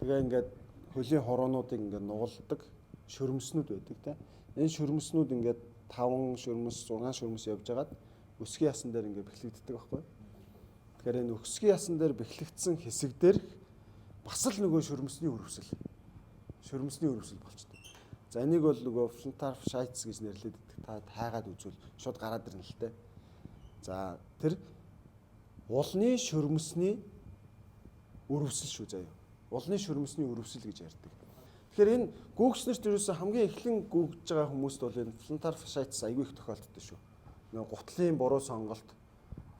Тэгээ ингээд хөлийн хуруунуудыг ингээд нугалдаг шөрмөснүүд байдаг, тэ. Энэ шөрмөснүүд ингээд 5 шөрмөс, 6 шөрмөс явж хагаад өсгий ясан дээр ингээд бэхлэгддэг байхгүй. Тэгэхээр энэ өсгий ясан дээр бэхлэгдсэн хэсэг дээр бас л нөгөө шөрмөсний өрөвсөл болчтой. За энийг бол нөгөө plantar fasciitis гэж нэрлэдэг. Та тайгаад үзвэл шууд гараад ирнэ л дээ. За тэр улны шөрмөсний өрөвсөл шүү заяа. Улны шөрмөсний өрөвсөл гэж ярьдаг. Тэгэхээр энэ гүүгчнэрт ерөөсөө хамгийн эхлэн гүүгж байгаа хүмүүст бол энэ plantar fasciitis аягүй их тохиолддог шүү. Нөгөө гутлын буруу сонголт,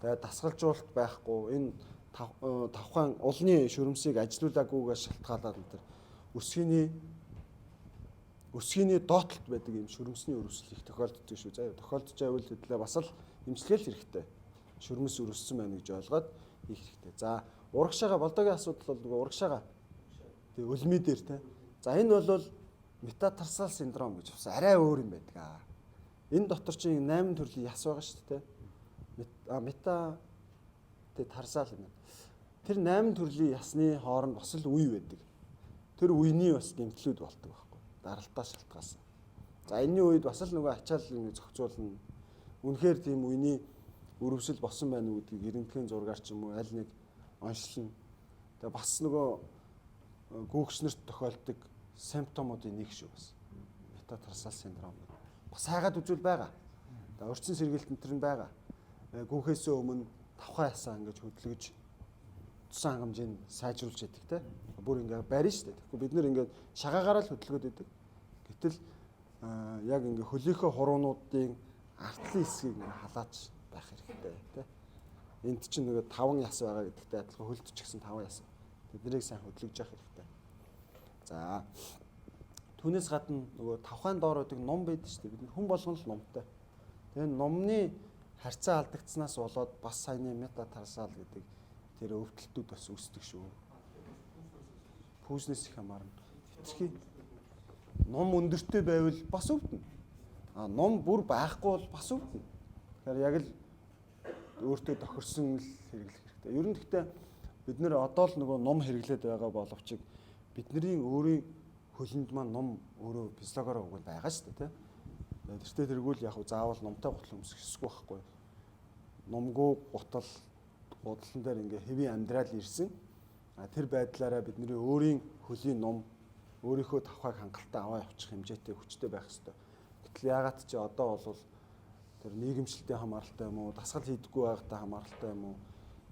тэгээд дасгалжуулалт байхгүй, энэ тавхаан улны шөрмсийг ажилуулаагүйгээс шалтгаалаад энэ өсгийний доотлолт байдаг юм шөрмсний өрөвсөл их тохиолддог шүү. Заяа тохиолдож байвал хэдлээ бас л эмчилгээл хэрэгтэй. Шөрмөс өрөвссөн байна гэж ойлгоод хийх хэрэгтэй. За урагшаага болдогийн асуудал бол нөгөө урагшаага тэгээ өлмий дээр те. За энэ бол метатарсал синдром гэж бас арай өөр юм байдаг аа. Энэ дотор чинь 8 төрлийн яс байгаа шүү дээ. Мета тэгээ тарсал юм. Тэр 8 төрлийн ясны хооронд бас л үе байдаг. Тэр үений бас гэмтлүүд болдог байхгүй. Даралтаас шалтгаалсан. За энэний үед бас л нөгөө ачаал зохицуулна. үнэхээр тийм үений өрөвсөл босон байна уу гэдгийг эрентгэн зургаар ч юм уу аль нэг онцлно. Тэгээ бас нөгөө гүүгчнэрт тохиолдог симптомуудын нэг шүү бас. Метатарсал синдром. Бас хайгаад үзвэл байгаа. Тэгээ урьдчилан сэргийлт энэ төр нь байгаа. Гүүхээсээ өмнө тавхаа ясаа ингэж хөдлөж тусан хангамжийг сайжруулж яддаг те. Бүр ингээ барина шүү дээ. Тэгэхгүй бид нэр ингээ шагаагаараа л хөдөлгөөд байдаг. Гэтэл яг ингээ хөлийнхөө хуруунуудын артлын хэсгийг ингээ халаач байх хэрэгтэй те. Энд чинь нөгөө 5 яс байгаа гэдэгтэй адилхан хөлд ч гэсэн 5 яс. Тэднийг сайн хөдлөж явах хэрэгтэй. За түүнээс гадна нөгөө тавхайн доор байдаг ном байдаг шүү дээ. Бид хүн болгон л номтой. Тэгээ номны харьцаа алдагдсанаас болоод бас саяны метатарсал гэдэг тэр өвдөлтүүд бас үүсдэг шүү. Пүүснээс их хамаарна. Хэтэрхий ном өндөртэй байвал бас өвдөнө. Ном бүр байхгүй бол бас өвдөнө. Тэгэхээр яг л өөртөө тохирсон л хэрэглэх хэрэгтэй. Ер нь гэхдээ бид нэр одоо л нөгөө ном хэрэглээд байгаа боловч бидний өөрийн хөлөнд маань ном өөрөө физиологоор уг нь байгаа шүү дээ, тийм. Тэртээ тэргүүл яг заавал номтой гутал өмсөх ёсгүй байхгүй. Номгүй гутал гутлан дээр ингээ хэвийн амьдрал ирсэн. Тэр байдлаараа бидний өөрийн хөлийн ном өөрийнхөө тавхайг хангалттай аваа явуучих хэмжээтэй хүчтэй байх ёстой. Гэтэл яагаад ч одоо бол тэр нийгэмшилтэй хамааралтай юм уу, дасгал хийдэггүй байгаатай хамааралтай юм уу,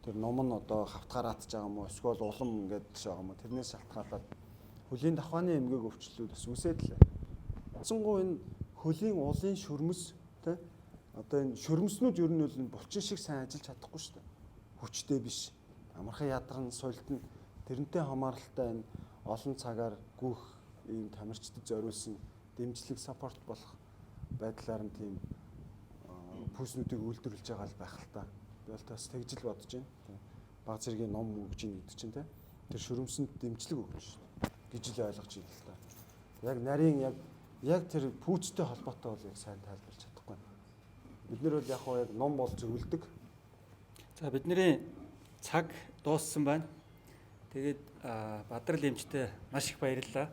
тэр ном нь одоо хавтгаараад ч байгаа юм уу, эсвэл улам ингээд байгаа юм уу, тэрнээс шалтгаалаад хөлийн давхааны эмгээг өвчлөлүүд бас үүсээд лээ. Эцэнгuu энэ хөлийн улын шөрмөс тий одоо энэ шөрмөснүүд ер нь бол булчин шиг сайн ажиллаж чадахгүй шүү дээ. Хүчтэй биш. Амархан ядарн султан тэрнтэй хамааралтай энэ олон цагаар гүөх ийм тамирчдад зориулсан дэмжлэг саппорт болох байдлаар нь тийм пүүснүүдийг үйлдвэрлэж байгаа л байх л та. Би бол бас тэгж л бодож байна. Баг зэргийн ном өгж ийн гэдэг чинь тий. Тэр шөрмсөнд дэмжлэг өгнө шүү дээ гэж л ойлгож байна л та. Яг нарийн яг тэр пүүцтэй холбоотой бол яг сайн тайлбарлаж чадахгүй. Бид нэр бол яг ном болж өвлөдөг. За бидний цаг дууссан байна. Тэгээд Бадрал эмчтэй маш их баярлалаа.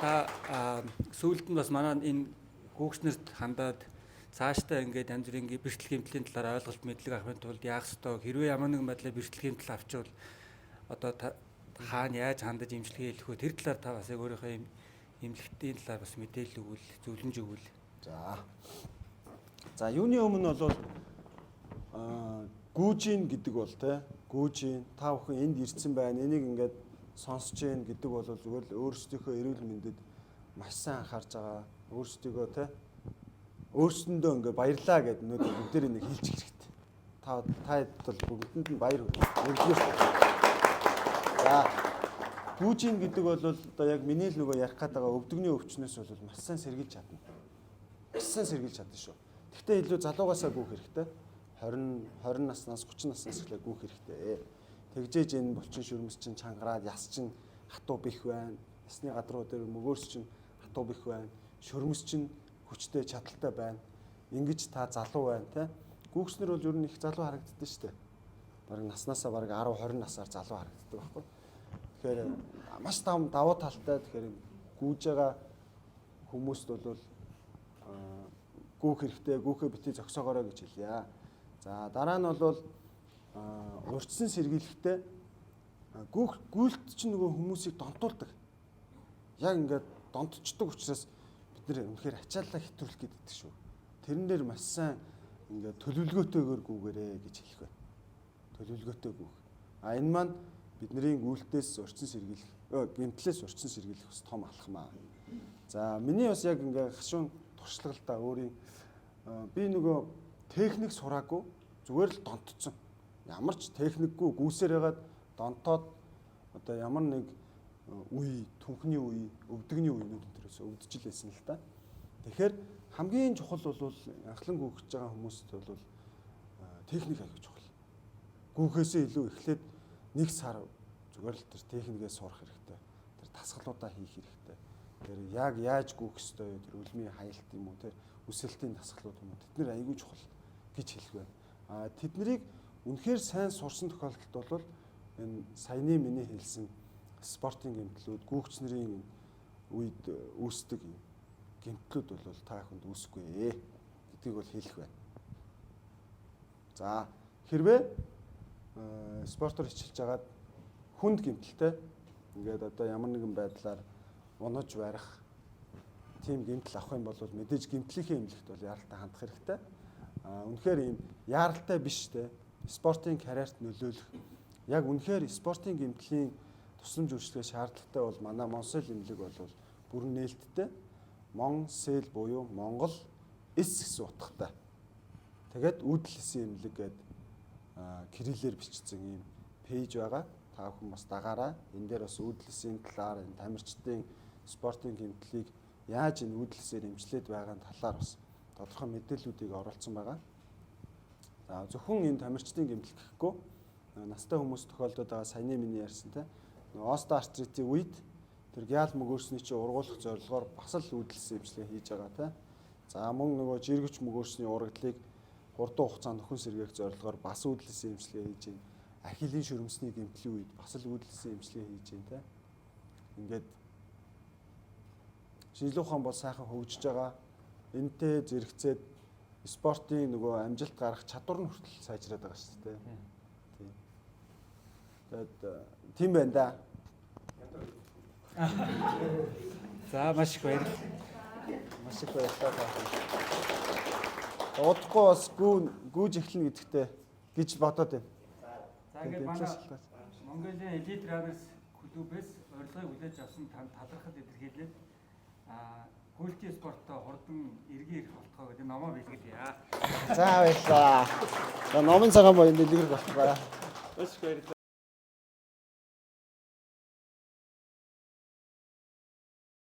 Та сүүлд нь бас манай энэ гүүгчнэрт хандаад цаашдаа ингээд янз бүрийн бэрхшээл гэмтлийн талаар ойлголт мэдлэг авахын тулд яах ёстой, хэрвээ ямар нэгэн байдлаар бэрхшээл гэмтэл авчвал одоо хаана яаж хандаж эмчилгээ хийх вэ? Тэр талаар та бас яг өөрийнхөө эмнэлэгтийн талаар бас мэдээлэл өгвөл, зөвлөмж өгвөл. За юуны өмнө бол гүүжин гэдэг бол те гүүжин та бүхэн энд ирсэн байна. Энийг ингээд сонсож гин гэдэг бол зүгээр л өөрсдийнхөө эрүүл мэндэд маш сайн анхаарж байгаа. Өөрсдийгөө те өөрсөндөө ингээд баярлаа гэдэг нөт бүгдээр энийг хэлчих хэрэгтэй. Та бол бүгдэнд нь баяр хүргэе. За гүүжин гэдэг бол одоо яг миний л нөгөө ярих гээд байгаа өвдөгний өвчнөөс бол маш сайн сэргийлж чадна. Маш сайн сэргийлж чадна шүү. Гэхдээ илүү залуугаасаа гүүх хэрэгтэй. 20 наснаас 30 наснаас эхлээ гүүх хэрэгтэй. Тэгжээж энэ булчин шөрмөс чинь чангараад яс чинь хатуу бих байна. Ясны гадруу дээр мөгөөрс чинь хатуу бих байна. Шөрмөс чинь хүчтэй чадaltaй байна. Ингэж та залуу байна те. Гүүгчнэр бол ер нь их залуу харагддаг шүү дээ. Бараг наснаасаа бараг 10 20 насаар залуу харагддаг байхгүй. Тэгэхээр маш давуу талтай. Тэгэхээр гүүж байгаа хүмүүст бол гүүх хэрэгтэй, гүүхээ битгий зогсоогоорой гэж хэлье. За дараа нь бол урьдчилан сэргийлэхдээ гүйлт чинь нөгөө хүмүүсийг донтуулдаг. Яг ингээд донтчдаг учраас бид нэр үнэхээр ачааллаа хэтрүүлэх гэдэг шүү. Тэрэн дээр маш сайн ингээд төлөвлөгөөтэйгээр гүүгээрэй гэж хэлэх байна. Төлөвлөгөөтэй гүүх. Энэ маань бидний гүйлтээс урьдчилан сэргийлэх, гэмтлээс урьдчилан сэргийлэх бас том алхам аа. За миний бас яг ингээд хашуун туршлагалтай өөрийн би нөгөө техник сураагүй зүгээр л донтцсон. Ямар ч техникгүй гүйсээр ягаад донтоод одоо ямар нэг үе, түнхний үе, өвдөгний үеүүд төрөөс өвдөж лээсэн л та. Тэгэхээр хамгийн чухал бол анхлан гүйж байгаа хүмүүст бол техник аяг чухал. Гүйхээсээ илүү эхлээд 1 сар зүгээр л тэр техникээ сурах хэрэгтэй. Тэр дасгалуудаа хийх хэрэгтэй. Тэр яг яаж гүйх ёстой, тэр үлмийн хаялт юм уу, тэр үсэлтийн дасгалууд юм уу, тэд нэр аягүй чухал гэж хэлэх байна. Тэднийг үнэхээр сайн сурсан тохиолдолд бол энэ саяны миний хэлсэн спортын гэмтлүүд гүүгч нарын үед үүсдэг юм гэмтлүүд бол та бүхэнд үүсэхгүй гэдгийг бол хэлэх байна. За хэрвээ спортоор хичээлж байгаад хүнд гэмтэлтэй ингээд одоо ямар нэгэн байдлаар унаж барих тийм гэмтэл авах юм бол мэдээж гэмтлийнхээ эмнэлэгт бол яаралтай хандах хэрэгтэй. Үнэхээр ийм яаралтай биш те спортын карьерт нөлөөлөх яг үнэхээр спортын гэмтлийн тусламж үйлчлэгээ шаардлагатай бол манай Монсел эмнэлэг бол бүрэн нээлттэй. Монсел буюу Монгол эс гэсэн утгатай. Тэгээд үүдэл эсийн эмнэлэг гэдэг кириллээр бичсэн ийм пэйж байгаа. Та бүхэн бас дагаараа. Энэ дээр бас үүдэл эсийн талаар энэ тамирчдын спортын гэмтлийг яаж энэ үүдэл эсээр эмчлээд байгаа талаар бас тодорхой мэдээллүүдийг оруулсан байгаа. За зөвхөн энэ тамирчдын гэмтэл гэхгүй настай хүмүүс тохиолдоод байгаа саяны миний ярьсан те остеоартритийн үед тэр гял мөгөөрсний чинь ургуулах зорилгоор бас л үүдэлсэн эмчилгээ хийж байгаа те. За мөн нөгөө жиргэвч мөгөөрсний урагдлыг хурдан хугацаанд нөхөн сэргээх зорилгоор бас үүдэлсэн эмчилгээ хийж байна. Ахилийн шүрмсний гэмтлийн үед бас л үүдэлсэн эмчилгээ хийж байна те. Ингээд шинжилгээ ухаан бол сайхан хөгжиж байгаа. Энтэй зэрэгцээд спортын нөгөө амжилт гарах чадвар нь хүртэл сайжраад байгаа шүү дээ. Тийм. Тэгээд тийм байна да. За маш их баярлалаа. Маш их баярлалаа. Удахгүй бас гүйж эхлэнэ гэдэгтээ гэж бодоод байна. За ингээд манай Mongolian Elite Runners клубээс урилгыг хүлээж авсан танд талархал илэрхийлээд гүйлтийн спортоо хурдан эргэн ирэх болтгоо гэдэг номоо бэлгэлье. За баярлалаа. Номын цагаан боёнд дэлгэрэх болтгоо. Маш их баярлалаа.